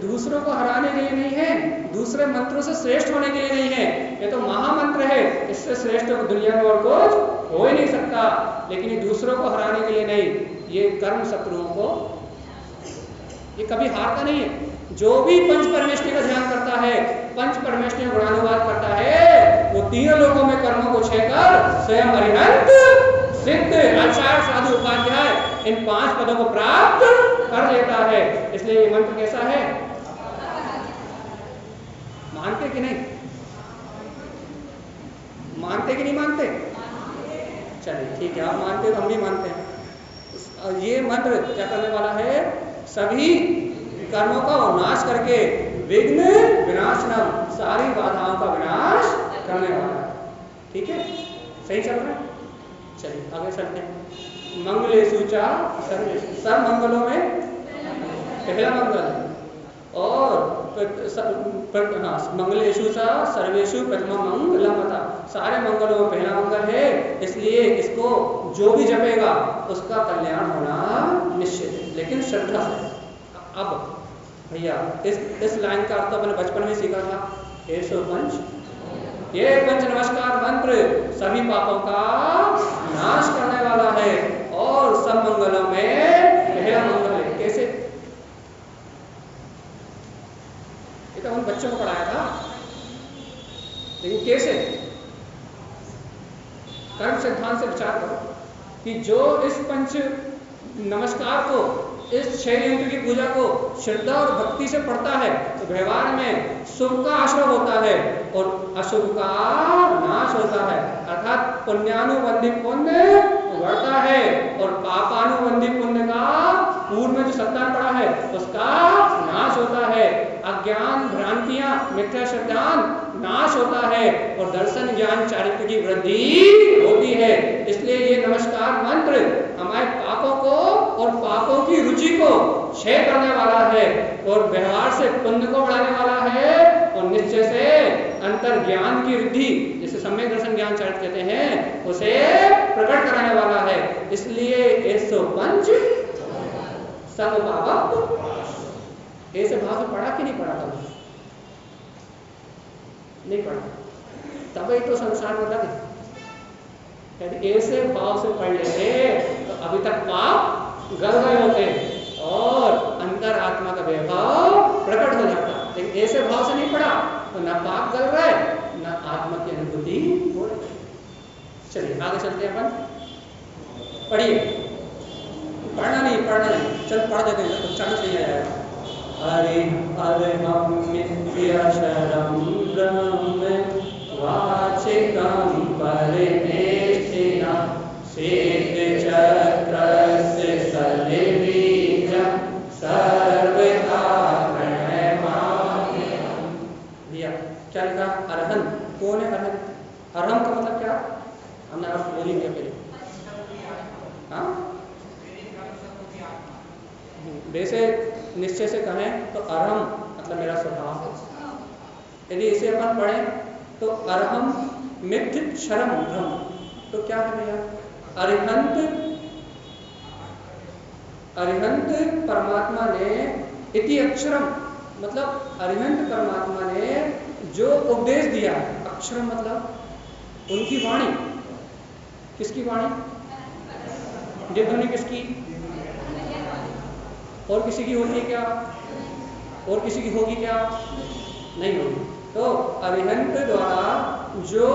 दूसरों को हराने के लिए नहीं है, दूसरे मंत्रों से श्रेष्ठ होने के लिए नहीं है। ये तो महामंत्र है, इससे श्रेष्ठ दुनिया में और कुछ हो ही नहीं सकता। लेकिन ये दूसरों को हराने के लिए नहीं, ये कर्म शत्रुओं को ये कभी हारता नहीं है। जो भी पंच परमेष्ठी का ध्यान करता है, पंच परमेष्ठी का गुणानुवाद करता है, वो तीनों लोकों में कर्मों को छेकर स्वयं अरिहंत सिद्ध आचार्य साधु उपाध्याय इन 5 पदों को प्राप्त कर लेता है। इसलिए ये मंत्र कैसा है? मानते कि नहीं? मानते कि नहीं मानते? चलिए ठीक है, आप मानते हो तो हम भी मानते हैं। ये मंत्र क्या करने वाला है? सभी कर्मों का नाश करके विघ्न विनाशनम, सारी बाधाओं का विनाश करने वाला है। ठीक है, सही चल रहा है। चलिए आगे चलते हैं। मंगलेषु च सर्वेषु, सब मंगलों में पहला मंगल है। और मंगलेषु च सर्वेषु प्रथम मंगलम था, सारे मंगलों में पहला मंगल है, इसलिए इसको जो भी जपेगा उसका कल्याण होना निश्चित है, लेकिन श्रद्धा से। अब भैया इस लाइन का अर्थ तो अपने बचपन में सीखा था। ऐसो पंच, ये पंच नमस्कार मंत्र सभी पापों का नाश करने वाला है और सब मंगलों में पहला मंगल है। कैसे? ये तो उन बच्चों को पढ़ाया था, लेकिन कैसे? कर्म सिद्धांत से विचार करो कि जो इस पंच नमस्कार को, इस 6 यंत्र की पूजा को श्रद्धा और भक्ति से पढ़ता है तो व्यवहार में शुभ का आश्रय होता है और अशुभ का नाश होता है, अर्थात पुण्यानुबंधी पुण्य बढ़ता है और पापानुबंधी पुण्य का पूर्व में जो सत्ता पड़ा है उसका नाश होता है। अज्ञान भ्रांतियां मिथ्या श्रद्धान नाश होता है और दर्शन ज्ञान चारित्र की वृद्धि होती है। इसलिए ये नमस्कार मंत्र हमारे पापों को और पापों की रुचि को क्षय करने वाला है और व्यवहार से पुण्य को बढ़ाने वाला है और निश्चय से अंतर ज्ञान की वृद्धि, जिसे सम्यक दर्शन ज्ञान चारित्र कहते हैं, उसे प्रकट कराने वाला है। इसलिए 105 सर्व पाप, ऐसे भाव से पढ़ा कि नहीं पढ़ा? कभी नहीं पढ़ा, तभी तो संसार में लगे। यदि ऐसे भाव से पढ़ लेते तो अभी तक पाप गल गए होते और अंतर आत्मा का वैभव प्रकट हो जाता। लेकिन ऐसे भाव से नहीं पढ़ा तो न पाप गल रहे न आत्मा की अनुभूति हो रही। चलिए आगे चलते हैं अपन, पढ़िए। पढ़ना नहीं, चल पढ़ देते हैं तो चांस नहीं आ जाएगा। हरि अरहं मिथ्याशरं ब्रह्म वाचिकं परिनिष्ठिना सिद्धचक्रस्य सन्निधीजं सर्वथा प्रणमामि। भैया क्या लिखा? अरहं। कौन है अरहं? अरहं का मतलब क्या? हमने अर्थ बोली नहीं पहले। हाँ, वैसे निश्चय से कहें तो अरहम मतलब मेरा स्वभाव। यदि इसे अपन पढ़ें तो अरहम मिथ्य क्षरम ब्रह्म, तो क्या है भैया? अरिहंत परमात्मा ने इति अक्षरम, मतलब अरिहंत परमात्मा ने जो उपदेश दिया। अक्षरम मतलब उनकी वाणी। किसकी वाणी? ये ध्वनि किसकी? और किसी की होती है क्या? और किसी की होगी क्या? नहीं होगी। तो अरिहंत द्वारा जो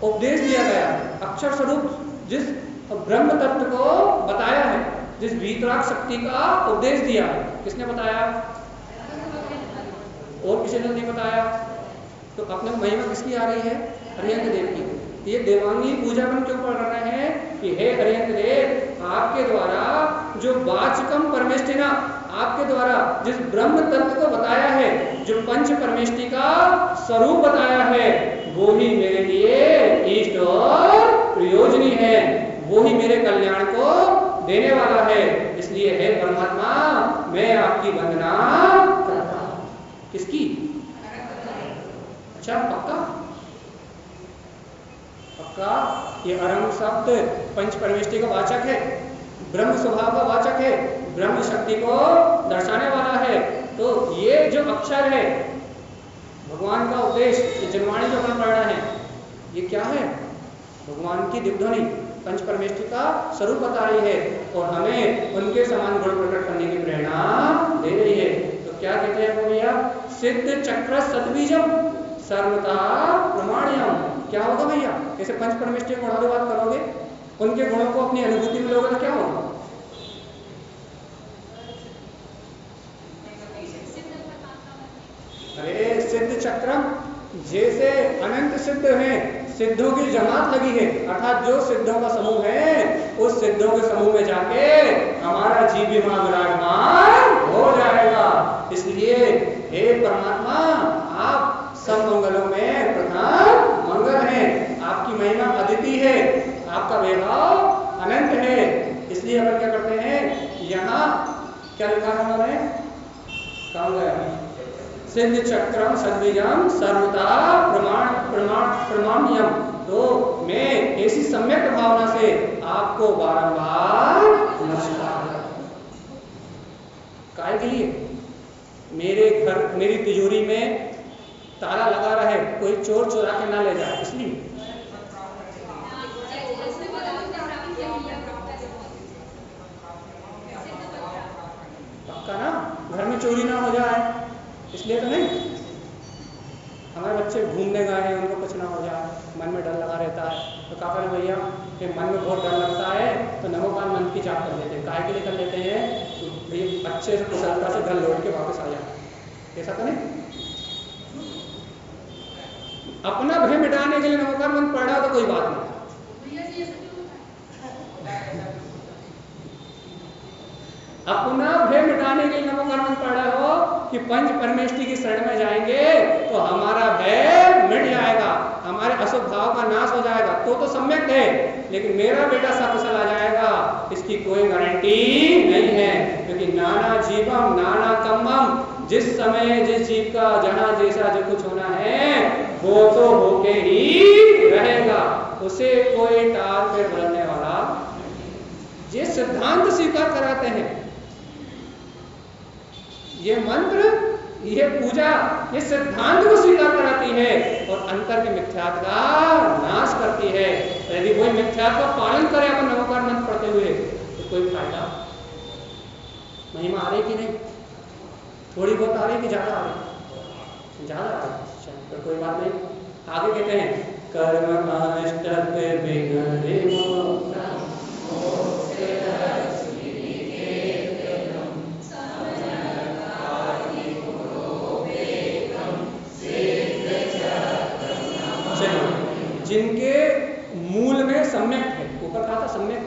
उपदेश दिया गया, अक्षर स्वरूप जिस ब्रह्म तत्व को बताया है, जिस वीतराग शक्ति का उपदेश दिया, किसने बताया? और किसी ने नहीं बताया। तो अपने महिमा किसकी आ रही है? अरिहंत देव की। ये देवांगी पूजा में क्यों पढ़ रहे हैं कि हे अरिहंत देव, आपके द्वारा जो वाचकम परमेष्ठिना, आपके द्वारा जिस ब्रह्म तत्व को बताया है, जो पंच परमेष्टि का स्वरूप बताया है, वो ही मेरे लिए इष्ट और प्रयोजनी है, वो ही मेरे कल्याण को देने वाला है। इसलिए हे परमात्मा, मैं आपकी वंदना करता हूं। किसकी? अच्छा, पक्का पक्का। ये अरहं शब्द पंच परमेष्टि का वाचक है, ब्रह्म स्वभाव का वाचक है, ब्रह्म शक्ति को दर्शाने वाला है। तो ये जो अक्षर है, भगवान का उपदेश, ये जनवाणी जो अपन पढ़ रहे हैं, ये क्या है? भगवान की दिव्यध्वनि, पंच परमेष्टि का स्वरूप बता रही है और हमें उनके समान गुण प्रकट करने की प्रेरणा दे रही है। तो क्या कहते हैं वो भैया? सिद्ध चक्र सद्बीजम सर्वथा प्रमाण्यम। क्या होगा भैया? जैसे पंच परमेष्टि को बात करोगे, उनके गुणों को अपनी अनुभूति में लोगे तो क्या होगा? अरे सिद्ध चक्रम, जैसे अनंत सिद्ध हैं, सिद्धों की जमात लगी है, अर्थात जो सिद्धों का समूह है, उस सिद्धों के समूह में जाके हमारा जीव विमान विराजमान हो जाएगा। क्या लिखा है उन्होंने? कहाँ गया? सिद्ध चक्रम सद्विजम सर्वता प्रमाण प्रमाण प्रमाण्यम। तो मैं ऐसी सम्यक भावना से आपको बारंबार नमस्कार करता हूं। काय के लिए? मेरे घर, मेरी तिजोरी में ताला लगा रहे, कोई चोर चुरा के ना ले जाए, इसलिए। पक्का ना, घर में चोरी ना हो जाए, इसलिए तो नहीं। हमारे बच्चे घूमने गए हैं, उनको कुछ ना हो जाए, मन में डर लगा रहता है, तो क्या करें भैया कि मन में बहुत डर लगता है तो नमोकान मंत्र की जाप कर लेते हैं। काय के लिए कर लेते हैं? तो भैया अच्छे से कुशलता से घर लौट के वापस आ जाए, ऐसा तो नहीं। अपना भय मिटाने के लिए नमोकान मंत्र पढ़ रहा हो तो कोई बात नहीं, अपना भय मिटाने के लिए नमोकार मंत्र पढ़ रहे हो कि पंच परमेष्टि की शरण में जाएंगे तो हमारा भय मिट जाएगा, हमारे अशुभ भाव का नाश हो जाएगा, तो सम्यक है। लेकिन मेरा बेटा सकुशल आ जाएगा, इसकी कोई गारंटी नहीं है, क्योंकि नाना जीवम नाना कम्मम, जिस समय जिस जीव का जहां जैसा जो कुछ होना है वो तो होके ही रहेगा, उसे कोई टाल पे बदलने वाला। ये सिद्धांत स्वीकार कराते हैं, ये मंत्र, ये पूजा, ये सिद्धांत को स्वीकार कराती है और अंतर के मिथ्यात्व का नाश करती है। यदि कोई मिथ्यात्व का पालन करे अपन नमोकार मंत्र पढ़ते हुए तो कोई फायदा, महिमा आ रही कि नहीं? थोड़ी बहुत आ रही कि ज्यादा आ रही? ज्यादा आ रही, तो कोई बात नहीं। आगे कहते हैं कर्म अष्टक बिगड़े जिनके मूल में सम्यक है, ऊपर कहा था सम्यक,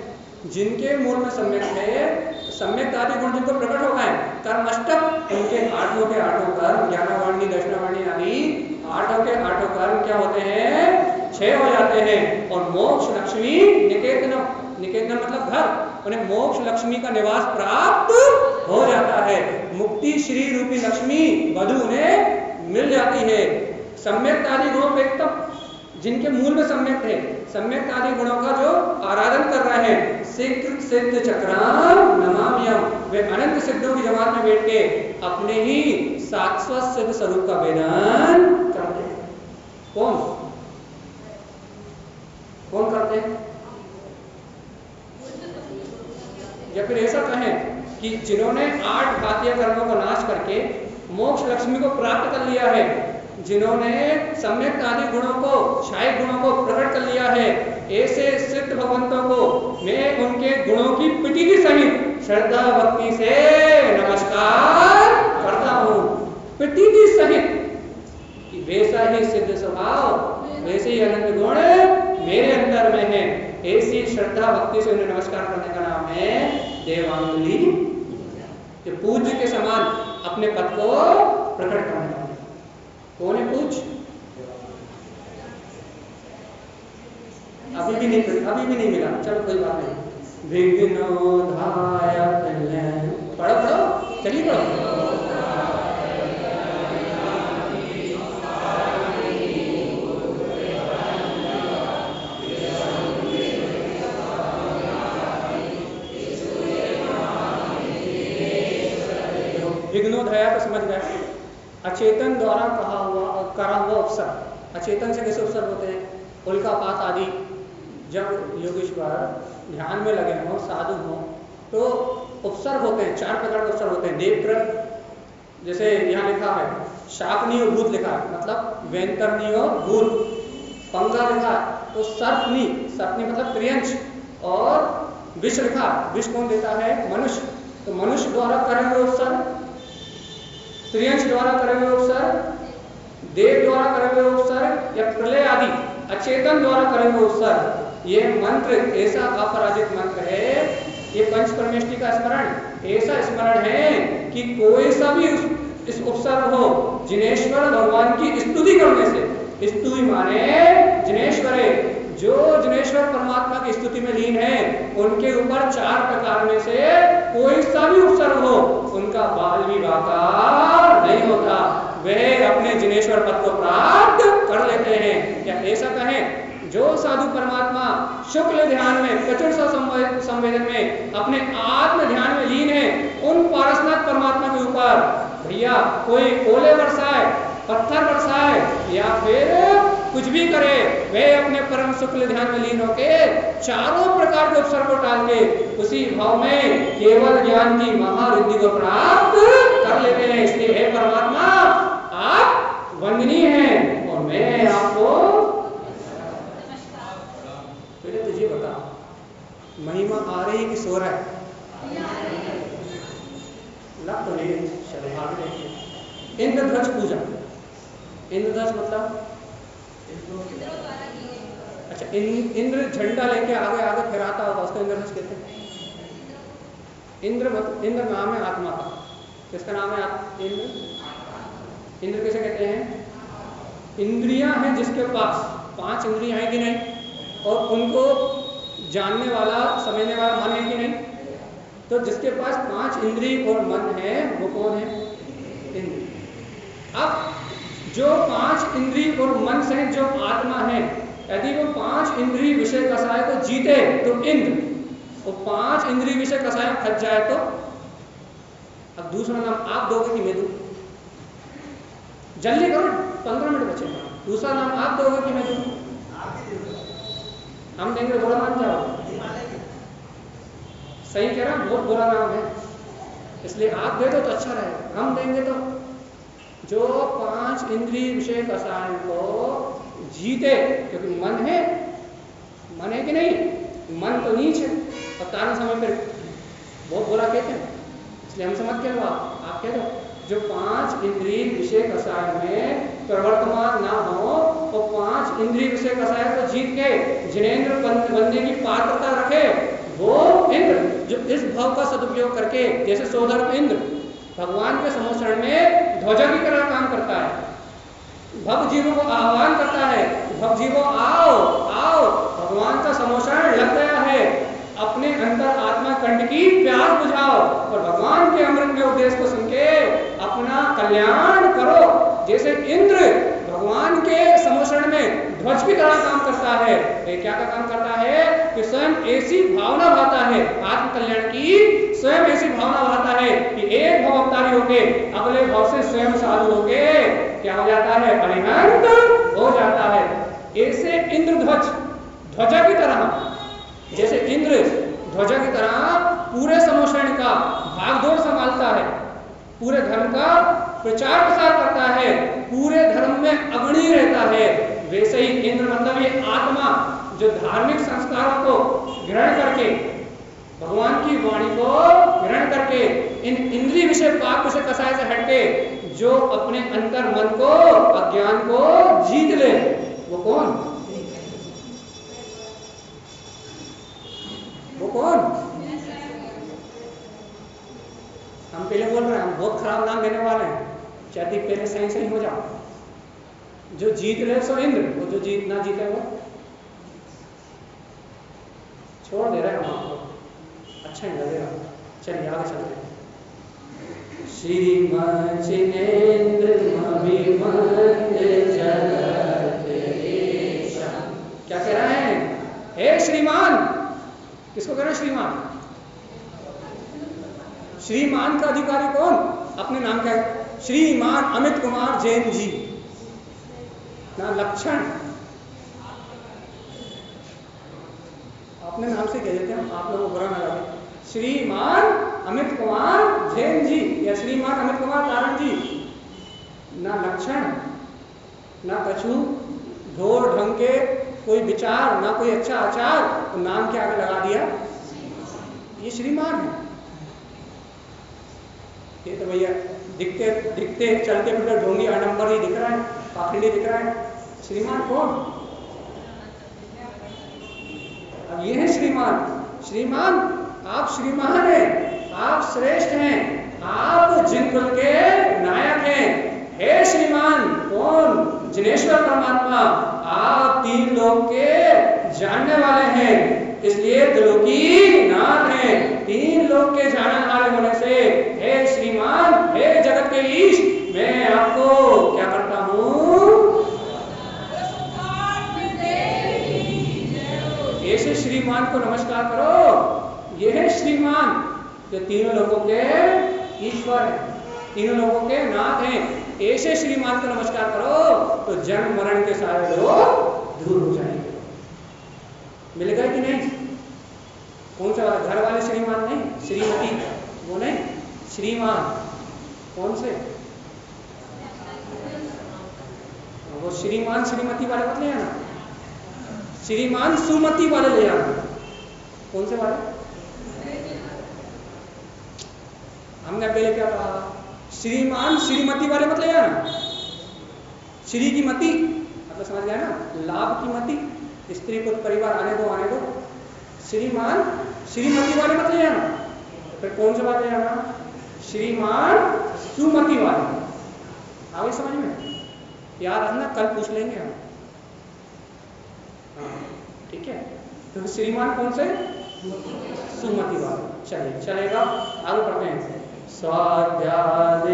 जिनके मूल में सम्यक है, सम्यक आदि गुण जिनको प्रकट हो गए, कर्मष्टक, उनके आठों के आठों कर्म, ज्ञानवाणी दशनावाणी आदि आठों के आठों कर्म क्या होते हैं? क्षय हो जाते हैं। और मोक्ष लक्ष्मी निकेतनम, निकेतन मतलब घर, उन्हें मोक्ष लक्ष्मी का निवास प्राप्त हो जाता है, मुक्ति श्री रूपी लक्ष्मी वधु उन्हें मिल जाती है। सम्यक आदि गुणों पे एकदम जिनके मूल में सम्यक है, सम्यक आदि गुणों का जो आराधन कर रहे हैं, सिद्ध चक्राम नमाम्यम, वे अनंत सिद्धों की जमात में बैठ के अपने ही शाश्वत सिद्ध स्वरूप का वेदन करते हैं। कौन कौन करते हैं? या फिर ऐसा कहें कि जिन्होंने 8 घातीय कर्मों का नाश करके मोक्ष लक्ष्मी को प्राप्त कर लिया है, जिन्होंने सम्यक आदि गुणों को, क्षय गुणों को प्रकट कर लिया है, ऐसे सिद्ध भगवंतों को मैं उनके गुणों की पिटीली सहित श्रद्धा भक्ति से नमस्कार करता हूँ। पिटीली सहित कि वैसा ही सिद्ध स्वभाव, वैसे ही अनंत गुण मेरे अंदर में है, ऐसी श्रद्धा भक्ति से उन्हें नमस्कार करने का नाम है देवांगुली। पूज्य के समान अपने पद को प्रकट करने का। कौन है पूछ? अभी भी नहीं मिला, चलो कोई बात नहीं। विघ्नोधाय पढ़ो पढ़ो, चलिए पढ़ो। विघ्नोदया तो समझ गए, अचेतन द्वारा करा हुआ उपसर। अचेतन से कैसे उपसर होते हैं? उल्कापात आदि जब योगेश्वर ध्यान में लगे हों, साधु हों, तो उपसर्ग होते हैं, 4 प्रकार के उपसर्ग होते हैं। देवकृत, जैसे यहाँ लिखा है शाकनीय भूत लिखा है, मतलब वेंतरणीय भूत। पंगा लिखा है तो सर्पनी, सर्पनी मतलब त्रियंश। और विष लिखा, विष कौन देता है? मनुष्य। तो मनुष्य द्वारा करे हुए उपसर्ग, त्रियंश द्वारा करे हुए उपसर्ग, देव द्वारा करे हुए उपसर्ग या प्रलय आदि अचेतन द्वारा करे हुए उपसर्ग। ये मंत्र ऐसा अपराजित मंत्र है, ये पंच परमेष्टि का स्मरण ऐसा स्मरण है कि कोई सा भी इस उपसर्ग हो जिनेश्वर भगवान की स्तुति करने से, स्तुति माने जिनेश्वरे, जो जिनेश्वर परमात्मा की स्तुति में लीन है, उनके ऊपर 4 प्रकार में से कोई सा भी उपसर्ग हो में जिनेश्वर पद को प्राप्त कर लेते हैं। या ऐसा कहें, जो साधु परमात्मा शुक्ल ध्यान में प्रचुर संवेदन में अपने आत्म ध्यान में लीन है, उन पारसनाथ परमात्मा के ऊपर भैया कोई ओले बरसाए, पत्थर बरसाए या फिर कुछ भी करे, वे अपने परम शुक्ल ध्यान में लीन होके चारों प्रकार के उपसर्ग को टाल के उसी भाव में केवल ज्ञान की महारिद्धि को प्राप्त कर लेते हैं। इसलिए हे परमात्मा, आप वंदनीय हैं और मैं आपको तुझे बता, महिमा आ रही कि सो रहा है? लग तो नहीं, चलो आगे देखिए। इंद्रध्वज पूजा, इंद्रध्वज मतलब अच्छा, इंद्र झंडा लेके आगे आगे फहराता होगा, उसको इंद्रध्वज कहते हैं। इंद्र नाम है आत्मा का। किसका नाम है? इंद्र। इंद्र किसे कहते हैं? इंद्रियां हैं जिसके पास 5 इंद्रियां हैं कि नहीं, और उनको जानने वाला समझने वाला मन है कि नहीं। तो जिसके पास 5 इंद्रिय और मन है वो कौन है? इंद्र। अब जो 5 इंद्रिय और मन से जो आत्मा है, यदि वो 5 इंद्रिय विषय कसाय को जीते तो इंद्र, और 5 इंद्रिय विषय कसाय में फंस जाए तो। अब दूसरा नाम आप दोगे कि मैं दूं? जल्दी करो, 15 मिनट बचे। दूसरा नाम आप दोगे कि मैं दूं? हम देंगे, बुरा मान जाओ। सही कह रहा, बहुत बुरा नाम है, इसलिए आप दे दो तो अच्छा रहेगा। हम देंगे तो जो 5 इंद्रिय विषय कसाय को जीते, क्योंकि मन है कि नहीं? मन तो नीच है और तारण समय पर बहुत बुरा कहते हैं, इसलिए हमसे मत कह लो, आप कह दो जो 5 इंद्रिय विषय कसाय में प्रवर्तमान ना हो और 5 इंद्रिय विषय कसाय को जीत के जिनेंद्र बनने की पात्रता रखे, वो इंद्र जो इस भाव का सदुपयोग करके, जैसे सोदर इंद्र भगवान के समोषण में ध्वजा की तरह काम करता है, भक्त जीवों को आह्वान करता है, भक्त जीवों आओ आओ, भगवान का समोषण लग गया है, अपने अंतर आत्मा कंठ की प्यास बुझाओ और भगवान के अमृत में उपदेश को सुन के अपना कल्याण करो। जैसे इंद्र भगवान के समोषण में ध्वज की तरह काम करता है, ये क्या का काम करता है कि स्वयं ऐसी भावना भाता है आत्म कल्याण की, स्वयं ऐसी भावना भाता है कि एक भव अवतारी होके अगले भव से स्वयं साधु होके क्या हो जाता है? अरिहंत हो जाता है। ऐसे इंद्र ध्वजा की तरह, जैसे इंद्र ध्वजा की तरह पूरे समोषण का भागदौड़ संभालता है, पूरे धर्म का प्रचार प्रसार करता है, पूरे धर्म में अग्रणी रहता है, वैसे ही इंद्र मतलब ये आत्मा जो धार्मिक संस्कारों को ग्रहण करके, भगवान की वाणी को ग्रहण करके, इन इंद्रिय विषय पाप विषय कसाय से हटके जो अपने अंतर मन को, अज्ञान को जीत ले, वो कौन? वो कौन? हम पहले बोल रहे हैं, हम बहुत खराब नाम देने वाले हैं, चाहती पहले सही हो जाओ। जो जीत ले सो इंद्र, वो जो जीत ना जीते वो छोड़ दे रहे हैं, हम आपको अच्छा नहीं लगेगा। चलिए आगे चलते हैं। श्रीमान जिनेंद्र क्या कह रहे हैं? हे श्रीमान, किसको कह रहे हैं श्रीमान? श्रीमान का अधिकारी कौन? अपने नाम का श्रीमान अमित कुमार जैन जी ना लक्षण, अपने नाम से कह देते हैं, आप लोगों को बुरा ना लगे। श्रीमान अमित कुमार जैन जी या श्रीमान अमित कुमार तारण जी, ना लक्षण ना कछु ढोर ढंग के कोई विचार, ना कोई अच्छा आचार, तो नाम के आगे लगा दिया ये श्रीमान है। ये तो भैया दिखते दिखते चलते फिरते ढोंगी आडंबर ही दिख रहा है, पाखंडी दिख रहा है। श्रीमान कौन? अब ये है श्रीमान। श्रीमान, आप श्रीमान हैं, आप श्रेष्ठ हैं, आप जिनकुल के नायक हैं। हे श्रीमान कौन? जिनेश्वर परमात्मा, आप 3 लोक के जानने वाले हैं, इसलिए त्रिलोकी नाथ हैं। 3 लोक के जानने वाले होने से हे श्रीमान, हे जगत के ईश, मैं आपको क्या करता हूँ? नमस्कार करो। ये है श्रीमान, जो तीनों लोगों के ईश्वर है, तीनों लोगों के नाथ हैं। ऐसे श्रीमान को नमस्कार करो तो जन्म मरण के सारे लोग दूर हो जाएंगे। मिल गए कि नहीं? कौन सा वाला? घर वाले श्रीमान नहीं, श्रीमती वो नहीं, श्रीमान कौन से? वो श्रीमान श्रीमती वाले मत ले आना, श्रीमान सुमति वाले ले आना। कौन से वाले? हमने पहले क्या कहा? श्रीमान श्रीमती वाले मत ले आना। श्री की मति मतलब समझ गया ना, लाभ की मति, स्त्री पुत्र परिवार आने दो आने दो। श्रीमान श्रीमती वाले मत ले आना। फिर कौन से वाले ले आना? श्रीमान सुमति वाले। आगे समझ में? याद रखना, कल पूछ लेंगे हम। ठीक है, तो श्रीमान कौन से? सुमति वाले। चलिए चलेगा, आगे पढ़ते हैं। स्वाध्याय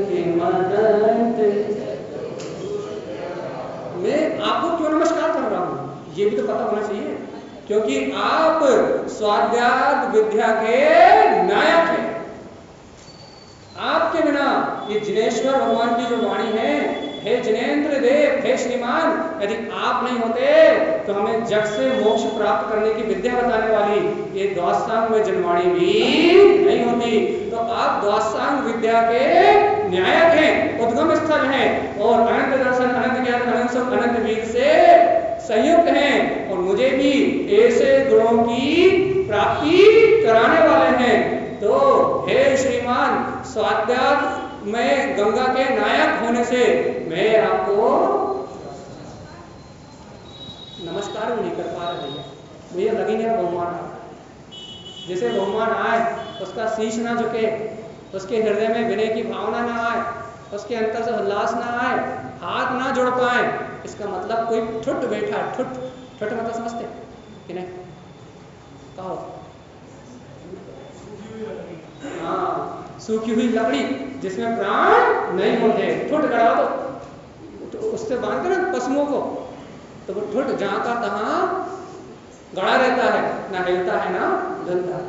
की मदद। मैं आपको क्यों नमस्कार कर रहा हूं ये भी तो पता होना चाहिए, क्योंकि आप स्वाध्याय विद्या के नायक हैं। आपके बिना ये जिनेश्वर भगवान की जो वाणी है, हे जिनेन्द्र देव, हे श्रीमान, यदि आप नहीं होते तो हमें जग से मोक्ष प्राप्त करने की विद्या बताने वाली ये द्वादशांग में जनवाणी भी नहीं होती। तो आप द्वादशांग विद्या के न्यायक हैं, उद्गम स्थल हैं और अनंत दर्शन, अनंत ज्ञान, अनंत सुख, अनंत वीर से संयुक्त हैं और मुझे भी ऐसे गुणों की प्राप्ति कराने वाले हैं। तो हे श्रीमान, स्वाध्याय में गंगा के नायक होने से मैं आपको नमस्कार भी नहीं कर पा रहा भैया, मुझे लगी नहीं बहुमान आ। जैसे बहुमान आए उसका शीश ना झुके, उसके हृदय में विनय की भावना ना आए, उसके अंतर से उल्लास ना आए, हाथ ना जोड़ पाए, इसका मतलब कोई ठुट बैठा। ठुट ठुट मतलब समझते कि नहीं? कहो। हाँ, सूखी हुई लकड़ी जिसमें प्राण नहीं होते, ठुट गड़ा तो उससे बांधते ना पशुओं को, तो वो ठुट जहां का तहां गड़ा रहता है, ना हिलता है ना डुलता है।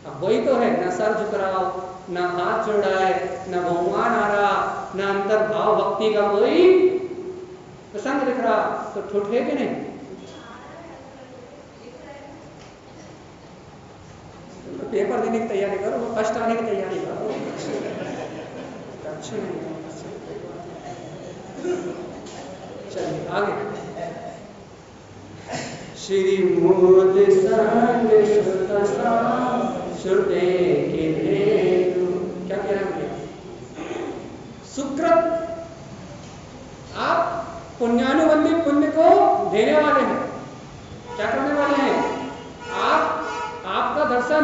अब वही तो है, ना सर झुक रहा, ना हाथ जोड़ा है, ना बहुमान आ रहा, ना अंतर भाव भक्ति का कोई प्रसंग दिख रहा, तो ठुट है कि नहीं? तो पेपर देने की तैयारी करो, वो फर्स्ट आने की तैयारी करो। अच्छा नहीं, चलिए आगे। श्री मोद संग श्रुते के हेतु, क्या कह रहे हैं? सुकृत, आप पुण्यानुबंधी पुण्य को देने वाले हैं। क्या करने वाले हैं? आपका दर्शन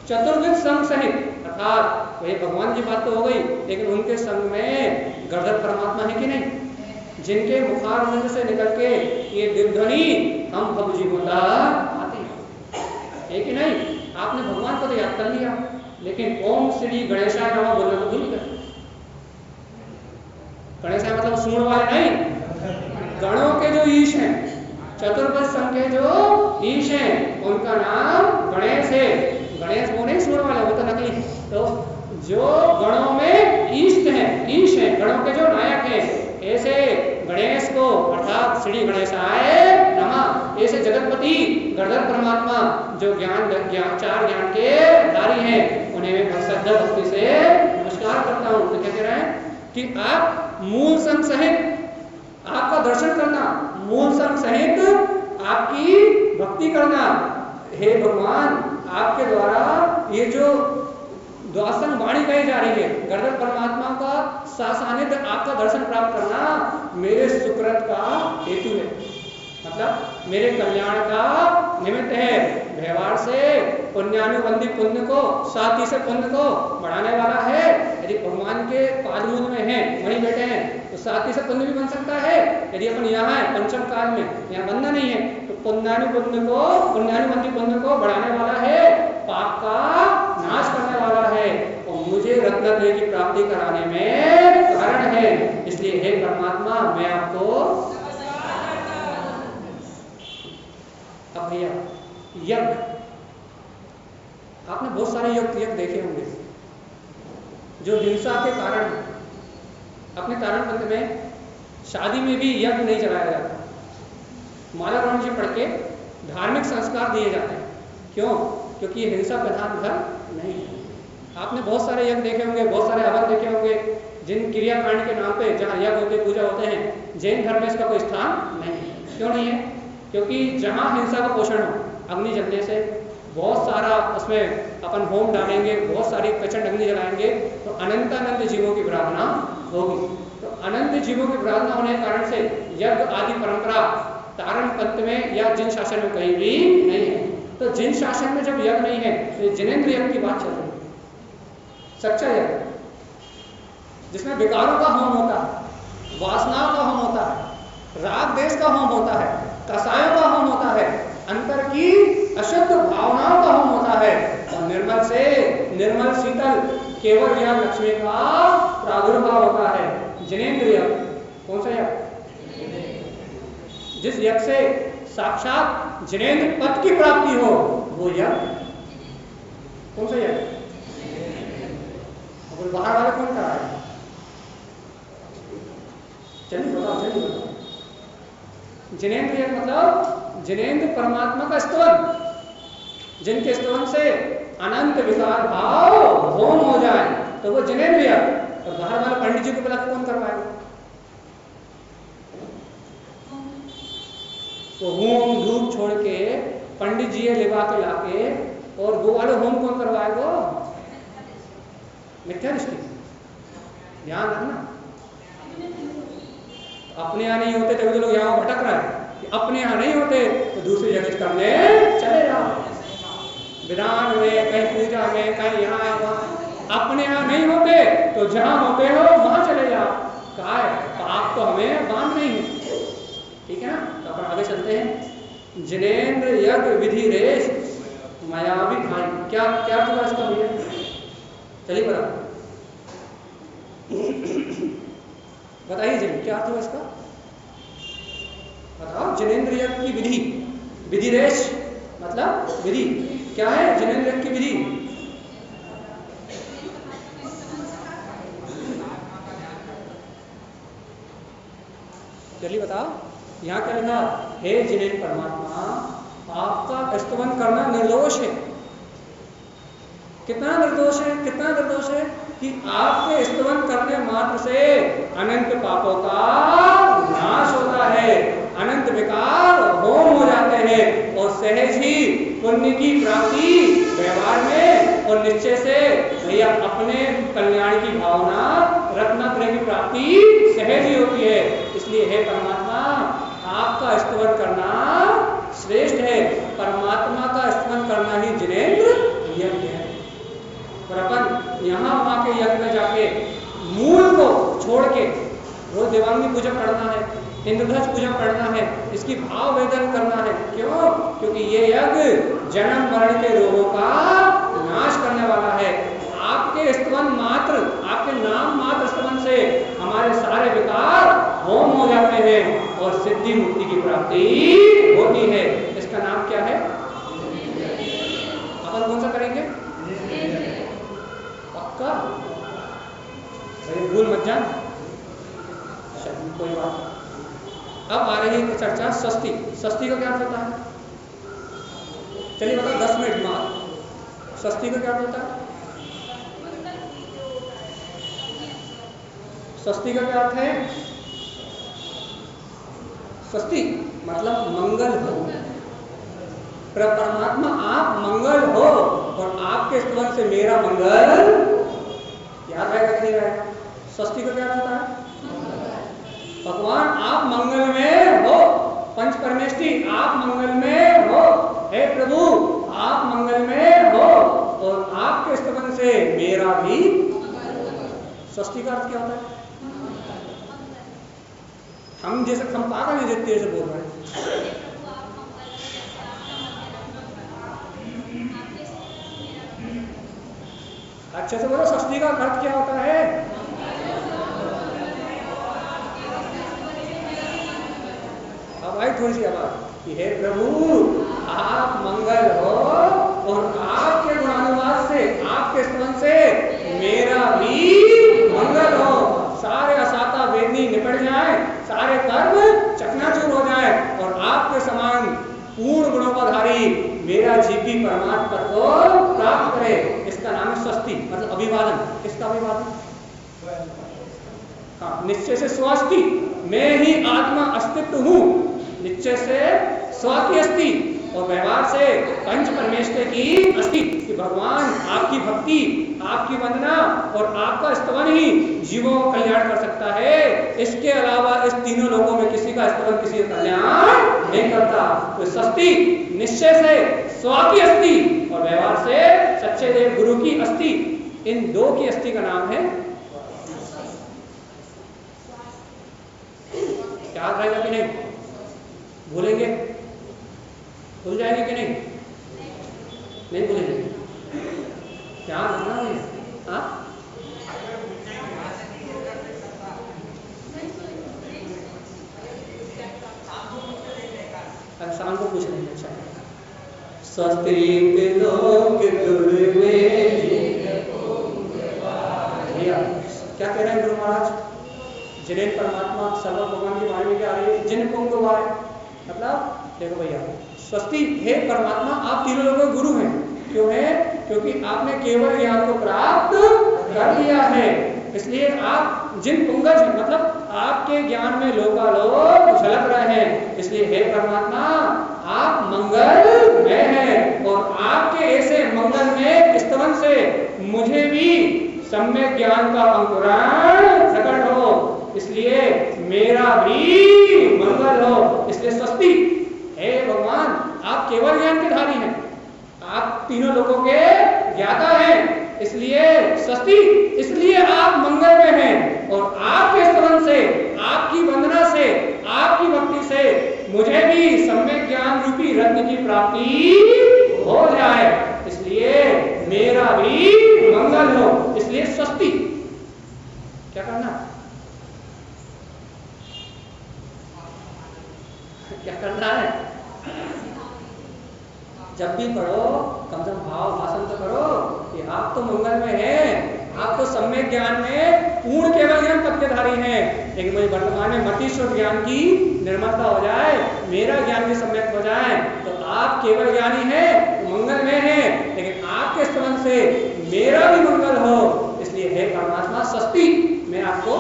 चतुर्विध संग सहित, अर्थात वही भगवान की बात तो हो गई, लेकिन उनके संग में गणधर परमात्मा है कि नहीं, जिनके मुखारविंद से निकल के ये दिव्यध्वनि हम प्रभु जी होता आती है कि नहीं? आपने भगवान को तो याद कर लिया, लेकिन ओम श्री गणेशाय नमः बोलना तो भूल गए। गणेशाय मतलब सूंड वाले नहीं, गणों के जो ईश हैं, चतुर्भुज संघ के जो ईश हैं, उनका नाम गणेश है। गणेश वो नहीं सूंड वाले, वो तो नकली। तो जो गणों में ईष्ट हैं, ईश हैं, गणों के जो नायक हैं, ऐसे गणेश को अर्थात श्री गणेशाय नमः, ऐसे जगतपति गणधर परमात्मा जो ज्ञान चार ज्ञान के धारी हैं, उन्हें मैं श्रद्धा भक्ति से नमस्कार करता हूँ। तो क्या कह रहे हैं कि आप मूल संग सहित आपका दर्शन करना, मूल संग सहित आपकी भक्ति करना। हे भगवान, आपके द्वारा ये जो द्वादशांग वाणी कही जा रही है, गणधर परमात्मा का सासानिध्य, आपका दर्शन प्राप्त करना मेरे सुकृत का हेतु है, मतलब मेरे कल्याण का निमित्त है। व्यवहार से पुण्यानुबंधी पुण्य को, साथी से पुण्य को बढ़ाने वाला है। यदि भगवान के पादमूल में है, वहीं बैठे हैं, तो साथी से पुण्य भी बन सकता है। यदि अपन यहाँ है पंचम काल में, यहाँ बनना नहीं है, तो पुण्यानुबंधी पुण्य को बढ़ाने वाला है, पाप का नाश करने वाला है और मुझे रत्नत्रय की प्राप्ति कराने में कारण है। इसलिए हे परमात्मा, मैं आपको अब भैया यज्ञ, आपने बहुत सारे यज्ञ देखे होंगे जो हिंसा के कारण, अपने तारणपंथ में शादी में भी यज्ञ नहीं चलाया जाता, माला राम जी पढ़ के धार्मिक संस्कार दिए जाते हैं। क्यों? क्योंकि ये हिंसा प्रधान धर्म नहीं है। आपने बहुत सारे यज्ञ देखे होंगे, बहुत सारे हवन देखे होंगे, जिन क्रियाकांड के नाम पे जहाँ यज्ञ होते, पूजा होते हैं, जैन धर्म में इसका कोई स्थान नहीं है। क्यों नहीं है? क्योंकि जहाँ हिंसा का पोषण हो, अग्नि जलने से बहुत सारा उसमें अपन होम डालेंगे, बहुत सारी प्रचंड अग्नि जलाएंगे तो अनंतानंत जीवों की प्रार्थना होगी। तो अनंत जीवों की प्रार्थना होने के कारण से यज्ञ आदि परंपरा तारणपंथ में या जिन शासन में कहीं भी नहीं है। तो जिन शासन में जब यज्ञ नहीं है तो जिनेंद्र यज्ञ की बात चल रही है, सच्चा यज्ञ जिसमें विकारों का होम होता है, वासनाओं का होम होता है, राग देश का होम होता है, कसायों का होम होता है, अंतर की अशुद्ध भावनाओं का होम होता है, और निर्मल से निर्मल शीतल केवल यज्ञ लक्ष्मी का प्रादुर्भाव होता है। जिनेंद्र यज्ञ कौन सा यज्ञ? जिस यज्ञ से साक्षात जिनेंद्र पद की प्राप्ति हो वो यज्ञ कौन सा यज्ञ? और बाहर वाले कौन करा है? चलिए बताओ। जिनेंद्र यज्ञ मतलब जिनेंद्र परमात्मा का स्तवन, जिनके स्तवन से अनंत विकार भाव होम हो जाए तो वो जिनेंद्र यज्ञ। और बाहर वाले पंडित जी को बुला कौन करवाएगा? तो होम धूप छोड़ के पंडित जी लिवा के लाके और वो वाले होम कौन करवाएगा? मिथ्या दृष्टि, ध्यान रखना। अपने यहाँ नहीं होते तभी तो लोग यहाँ भटक रहे हैं, अपने यहाँ नहीं होते तो दूसरी जगह करने चले जाओ, विधान में, कहीं पूजा में, कहीं यहाँ वहाँ। अपने यहाँ नहीं होते तो जहाँ होते हो वहाँ चले जाओ। कहा है पाप तो हमें बांध नहीं है, ठीक है ना? तो अपन आगे चलते हैं। जिनेंद्र यज्ञ विधि रेश मायावी भाई, क्या क्या हुआ इसका भैया? चलिए बताइए जी, क्या अर्थ हुआ इसका? बताओ। जिनेंद्र यज्ञ की विधि, विधिरेश मतलब विधि। क्या है जिनेंद्र यज्ञ की विधि? चलिए बताओ। यहाँ क्या लिखा? हे जिनेंद्र परमात्मा, आपका स्तवन करना निर्दोष है। कितना निर्दोष है? कितना निर्दोष है कि आपके स्तवन करने मात्र से अनंत पापों का नाश होता है, अनंत विकार होम हो जाते हैं और सहज ही पुण्य की प्राप्ति व्यवहार में और निश्चय से भैया अपने कल्याण की भावना रत्नात्रय की प्राप्ति सहज ही होती है। इसलिए हे परमात्मा, आपका स्तवन करना श्रेष्ठ है। परमात्मा का स्तवन करना ही जिनेंद्र यज्ञ है। पर अपन यहाँ वहाँ के यज्ञ में जाके मूल को छोड़ के रोज देवांगी पूजा पढ़ना है, इंद्रध्वज पूजा पढ़ना है, इसकी भाव वेदन करना है। क्यों? क्योंकि ये यज्ञ जन्म मरण के रोगों का नाश करने वाला है। आपके स्तवन मात्र, आपके नाम मात्र स्तवन से हमारे सारे विकार होम हो जाते हैं और सिद्धि मुक्ति की प्राप्ति होती है। इसका नाम क्या है? अपन कौन सा करेंगे? पक्का? भूल मत जान, कोई बात। अब आ रही है चर्चा सस्ती। सस्ती का क्या अर्थ होता है? चलिए बताओ 10 मिनट बाद। सस्ती का क्या अर्थ होता है? सस्ती का क्या अर्थ है? सस्ती मतलब मंगल हो। परमात्मा आप मंगल हो और आपके स्तवन से मेरा मंगल। याद रहेगा कि नहीं रहेगा? सस्ती का क्या होता है? भगवान आप मंगल में हो, पंच परमेष्टि आप मंगल में हो, हे प्रभु आप मंगल में हो और आपके स्तवन से मेरा भी। सस्ती का अर्थ क्या होता है? हम जैसे हम पागल नहीं देते ऐसे बोल रहे हैं। अच्छे से बोलो, सस्ती का अर्थ क्या होता है? अब आई थोड़ी सी आवाज कि हे प्रभु आप मंगल हो और आपके गुणानुवाद से, आपके स्तवन से मेरा भी मंगल हो। सारे असाता वेदनी निपट जाए, सारे कर्म चकनाचूर हो जाए और आपके समान पूर्ण गुणों का धारी मेरा जीव भी परमात्मा को प्राप्त करे। इसका नाम है स्वस्ति, मतलब अभिवादन। किसका अभिवादन? हाँ, निश्चय से स्वस्ति, मैं ही आत्मा अस्तित्व हूँ, निश्चय से स्व की अस्थि और व्यवहार से पंच परमेश्वर की अस्थि कि भगवान आपकी भक्ति, आपकी वंदना और आपका स्तवन ही जीवों को कल्याण कर सकता है। इसके अलावा इस तीनों लोगों में किसी का स्तवन किसी का कल्याण नहीं करता। तो स्वस्ति निश्चय से स्व की अस्थि और व्यवहार से सच्चे देव गुरु की अस्थि, इन दो की अस्थि का नाम है। याद रहेगा कि नहीं? भूलेंगे? भूल जाएंगे कि नहीं? नहीं भूलेंगे? याद रखना है। हाँ, शाम को पूछ लेंगे। अच्छा, स्वस्ति लोक दुर्वे, क्या कह रहे हैं गुरु महाराज? जिन परमात्मा सर्व भगवान की वाणी में क्या आ रही है? जिन पुंगवाय, मतलब देखो भैया, स्वस्ति हे परमात्मा, आप तीनों लोगों के गुरु हैं। क्यों है? क्योंकि आपने केवल ज्ञान को प्राप्त कर लिया है, इसलिए आप जिन पुंगज, मतलब आपके ज्ञान में लोकालोक झलक रहे हैं। इसलिए हे परमात्मा, आप मंगलमय हैं और आपके ऐसे मंगलमय स्तवन से मुझे भी सम्यक ज्ञान का अंकुरण प्रकट हो, इसलिए मेरा भी मंगल हो। इसलिए स्वस्ति हे भगवान, आप केवल ज्ञान के धारी हैं, आप तीनों लोगों के ज्ञाता हैं, इसलिए स्वस्ति, इसलिए आप मंगल में हैं और आपके स्तवन से, आपकी वंदना से, आपकी भक्ति से मुझे भी सम्यक ज्ञान रूपी रत्न की प्राप्ति हो जाए, इसलिए मेरा भी मंगल हो। इसलिए स्वस्ति क्या करना? क्या करना है? जब भी पढ़ो कम से कम भाव भाषण तो करो कि आप तो मंगल में हैं, आप तो सम्यक ज्ञान में पूर्ण केवल ज्ञान पद के धारी हैं, लेकिन मुझे वर्तमान में मति शुद्ध ज्ञान की निर्मलता हो जाए, मेरा ज्ञान भी सम्यक हो जाए, तो आप केवल ज्ञानी हैं, मंगल में हैं, लेकिन आपके स्तवन से मेरा भी मंगल हो। इसलिए हे परमात्मा स्वस्ति, मैं आपको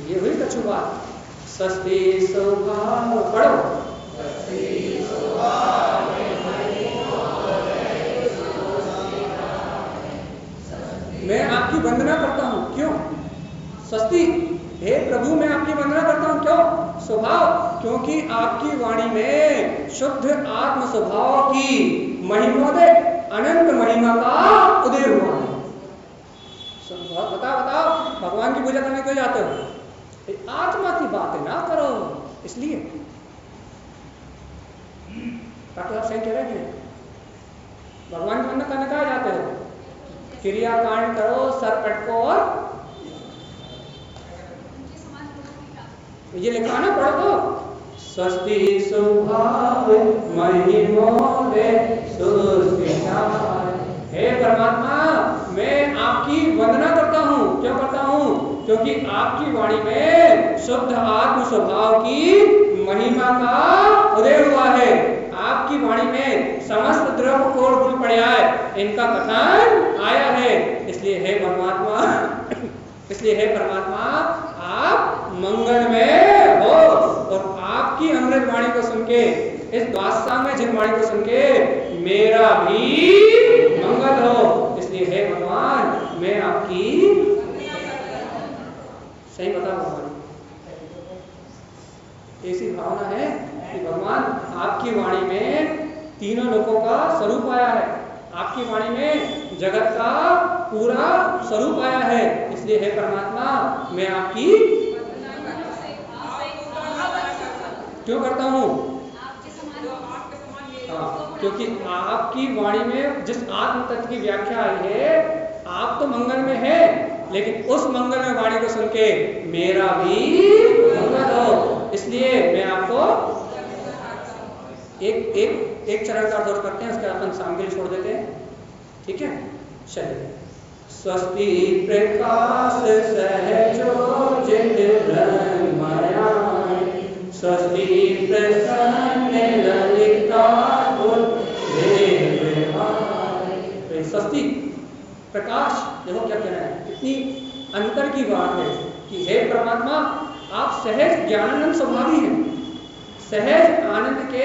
ये हुई कछु बात। स्वस्ति स्वभाव पढ़ो, मैं आपकी वंदना करता हूँ। क्यों? स्वस्ति हे प्रभु, मैं आपकी वंदना करता हूँ। क्यों? स्वभाव, क्योंकि आपकी वाणी में शुद्ध आत्म स्वभाव की महिमोदय, अनंत महिमा का उदय हुआ है। बताओ भगवान की पूजा करने क्यों जाते हो? आत्मा की बातें ना करो, इसलिए डॉक्टर साहब सही कह रहे हैं। भगवान की वंदना करने कहाँ जाते हो? क्रियाकांड करो, सर पटको और ये लिखा ना, पढ़ो तो स्वस्ति स्वभाव महिमोदय सुस्थिताय। हे परमात्मा, मैं आपकी वंदना करता हूँ। क्यों करता हूँ? क्योंकि आपकी वाणी में शुद्ध आत्म स्वभाव की महिमा का उदय हुआ है। आपकी वाणी में समस्त द्रव्य कोण गुण पर्याय इनका कथन आया है। इसलिए हे परमात्मा, इसलिए हे परमात्मा, आप मंगल में हो और आपकी अमृत वाणी को सुन के, इस द्वादशा में जिन वाणी को सुन के मेरा भी मंगल हो। इसलिए हे भगवान, मैं आपकी सही बता भगवान, ऐसी भावना है कि भगवान आपकी वाणी में तीनों लोगों का स्वरूप आया है, आपकी वाणी में जगत का पूरा स्वरूप आया है। इसलिए हे परमात्मा, मैं आपकी क्यों करता हूँ? हाँ, क्योंकि आपकी वाणी में जिस आत्म तत्व की व्याख्या आई है, आप तो मंगल में है, लेकिन उस मंगल में वाणी को सुन के मेरा भी मंगल हो। इसलिए मैं आपको एक चरण का अर्थ करते हैं, उसके बाद अपन शाम के लिए छोड़ देते हैं, ठीक है। चलिए। स्वस्ति प्रकाश सहजोजित रंगमया, स्वस्ति प्रसन्न ललिता स्वस्ति प्रकाश। देखो क्या कहना है, कितनी अंतर की बात है कि हे परमात्मा आप सहज ज्ञानानंद स्वभावी हैं, सहज आनंद के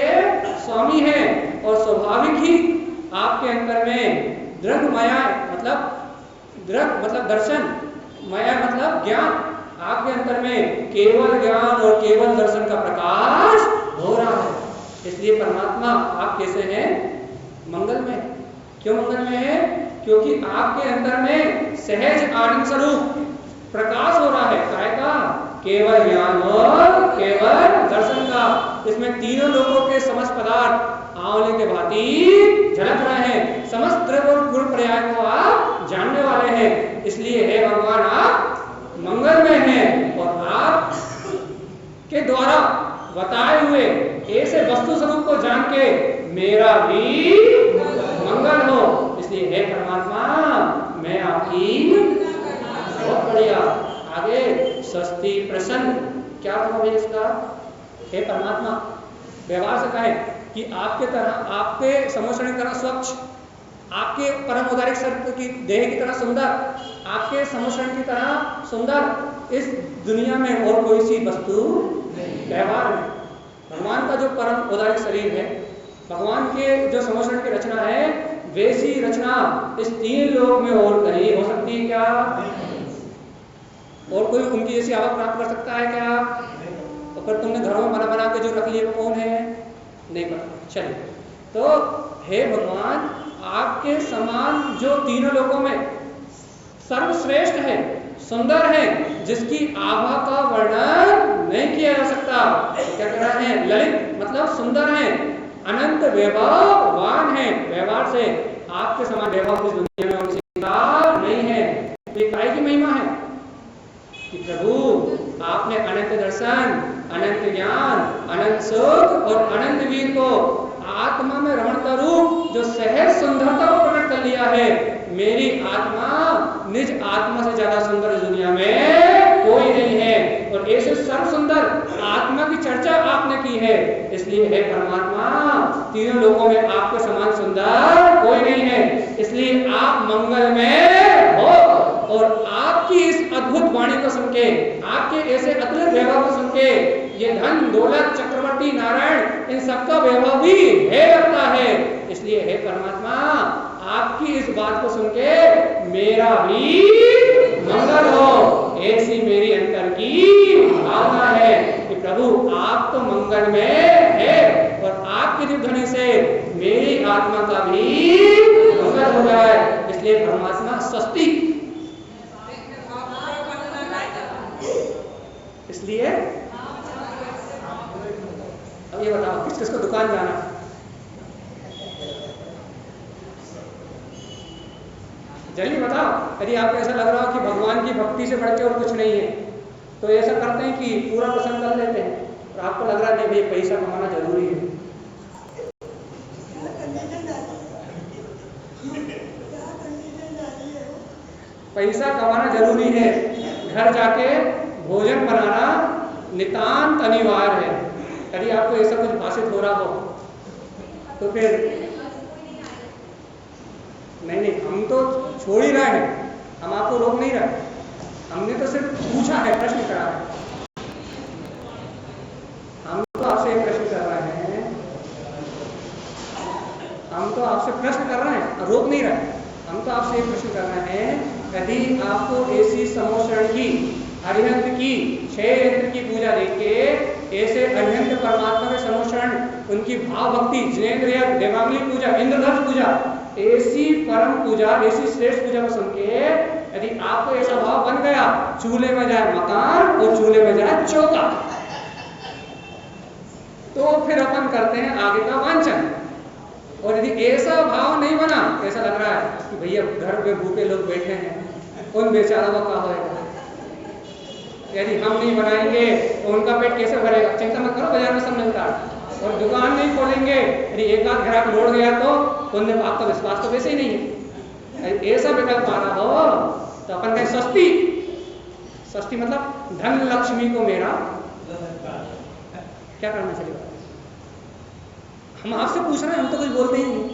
स्वामी हैं, और स्वाभाविक ही आपके अंतर में दृढ़ माया मतलब दर्शन, माया मतलब ज्ञान, आपके अंतर में केवल ज्ञान और केवल दर्शन का प्रकाश हो रहा है। इसलिए परमात्मा आप कैसे हैं? मंगल में। क्यों मंगल में है? क्योंकि आपके अंतर में सहज आनंद स्वरूप प्रकाश हो रहा है। काय का? केवल ज्ञान और केवल दर्शन का। इसमें तीनों लोगों के समस्त पदार्थ आंवले के भांति झलक रहे हैं, समस्त द्रव्य और गुण पर्याय को आप जानने वाले हैं। इसलिए हे भगवान आप मंगल में हैं, और आप के द्वारा बताए हुए ऐसे वस्तु स्वरूप को जान के मेरा भी मंगल हो। इसलिए हे परमात्मा मैं आपकी बहुत बढ़िया। आगे स्वस्ति प्रसन्न, क्या मतलब है इसका? हे परमात्मा व्यवहार से कहें कि आपके तरह, आपके समोषण की तरह स्वच्छ, आपके परम उदारिक शरीर की देह की तरह सुंदर, आपके समोषण की तरह सुंदर इस दुनिया में और कोई सी वस्तु व्यवहार में। भगवान का जो परम उदारिक शरीर है, भगवान के जो समोषण की रचना है, वैसी रचना इस तीन लोक में और कहीं हो सकती है क्या? और कोई उनकी जैसी आवक प्राप्त कर सकता है क्या? तो फिर तुमने घरों में बना के जो रख लिए वो कौन है? नहीं पता। चलिए, तो हे भगवान आपके समान जो तीनों लोकों में सर्वश्रेष्ठ है, सुंदर है, जिसकी आभा का वर्णन नहीं किया जा सकता। तो क्या कह रहे हैं? ललित मतलब सुंदर है, अनंत वैभववान है। व्यवहार से आपके समान वैभव इस दुनिया में किसी का नहीं है। तो काय की महिमा है कि प्रभु आपने अनंत दर्शन, अनंत ज्ञान, अनंत सुख और अनंत वीर को आत्मा में रमणता रूप जो सहज सुंदरता को प्रकट कर लिया है। मेरी आत्मा निज आत्मा से ज्यादा सुंदर इस दुनिया में कोई नहीं है, और ऐसे सर्व सुंदर आत्मा की चर्चा आपने की है। इसलिए हे परमात्मा तीनों लोगों में आपके समान सुंदर कोई नहीं है। इसलिए आप मंगल में हो, और आपकी इस अद्भुत वाणी को सुन के, आपके ऐसे अतुलित वैभव को सुन के ये धन दौलत चक्रवर्ती नारायण इन सबका वैभव भी है लगता है। इसलिए हे परमात्मा आपकी इस बात को सुन के मेरा भी मंगल हो, ऐसी मेरी अंतर की भावना है कि प्रभु आप तो मंगल में है, और आपकी दिव्य ध्वनि से मेरी आत्मा का भी मंगल हो जाए। इसलिए परमात्मा स्वस्ति। इसलिए अब ये बताओ किस किस को दुकान जाना? जल्दी बताओ। यदि आपको ऐसा लग रहा हो कि भगवान की भक्ति से बढ़ के और कुछ नहीं है, तो ऐसा करते हैं कि पूरा प्रसंग कर लेते हैं, और आपको लग रहा है नहीं भाई पैसा कमाना जरूरी है। पैसा कमाना जरूरी है, घर जाके भोजन बनाना नितांत अनिवार्य है। यदि आपको ऐसा कुछ भाषित हो रहा हो तो फिर नहीं, हम तो छोड़ ही रहे हैं, हम आपको रोक नहीं रहे। हमने तो सिर्फ पूछा है, प्रश्न करा है। हम तो आपसे एक प्रश्न कर रहे हैं, हम तो आपसे प्रश्न कर रहे हैं, रोक नहीं रहे। हम तो आपसे एक प्रश्न कर रहे हैं, यदि आपको ऐसी समोषण की, अरिहंत की, 6 यंत्र की पूजा देख के ऐसे अरिहंत परमात्मा के समोषण, उनकी भाव भक्ति, जिनेन्द्रिय देवांगली पूजा, इंद्रधनुष पूजा, ऐसी परम पूजा, ऐसी श्रेष्ठ पूजा को सुन के यदि आपको ऐसा भाव बन गया, चूल्हे में जाए मकान और चूल्हे में जाए चौका, तो फिर अपन करते हैं आगे का वांछन। और यदि ऐसा भाव नहीं बना, ऐसा लग रहा है कि भैया घर में भूखे लोग बैठे हैं, उन बेचारों का क्या होगा, यदि हम नहीं बनाएंगे तो उनका पेट कैसे भरेगा? चिंता मत करो, बाजार में सब मिलता है। और दुकान नहीं खोलेंगे, यदि एक आध ग्राहक लौट गया तो पुण्य पाप का विश्वास तो वैसे ही नहीं है। ऐसा विकल्प आ रहा हो तो अपन कहें सस्ती, सस्ती मतलब धन लक्ष्मी को मेरा क्या करना चाहिए? हम आपसे पूछ रहे हैं, हम तो कुछ बोलते ही नहीं,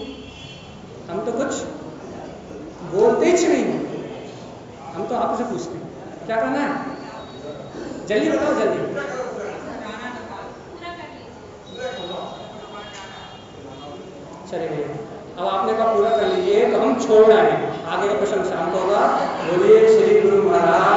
हम तो कुछ बोलते ही नहीं, हम तो आपसे पूछते हैं क्या करना है, जल्दी बताओ जल्दी। चलिए भैया, अब आपने कहा पूरा कर लीजिए तो हम छोड़ रहे हैं, आगे का प्रश्न शांत होगा। बोलिए श्री गुरु महाराज।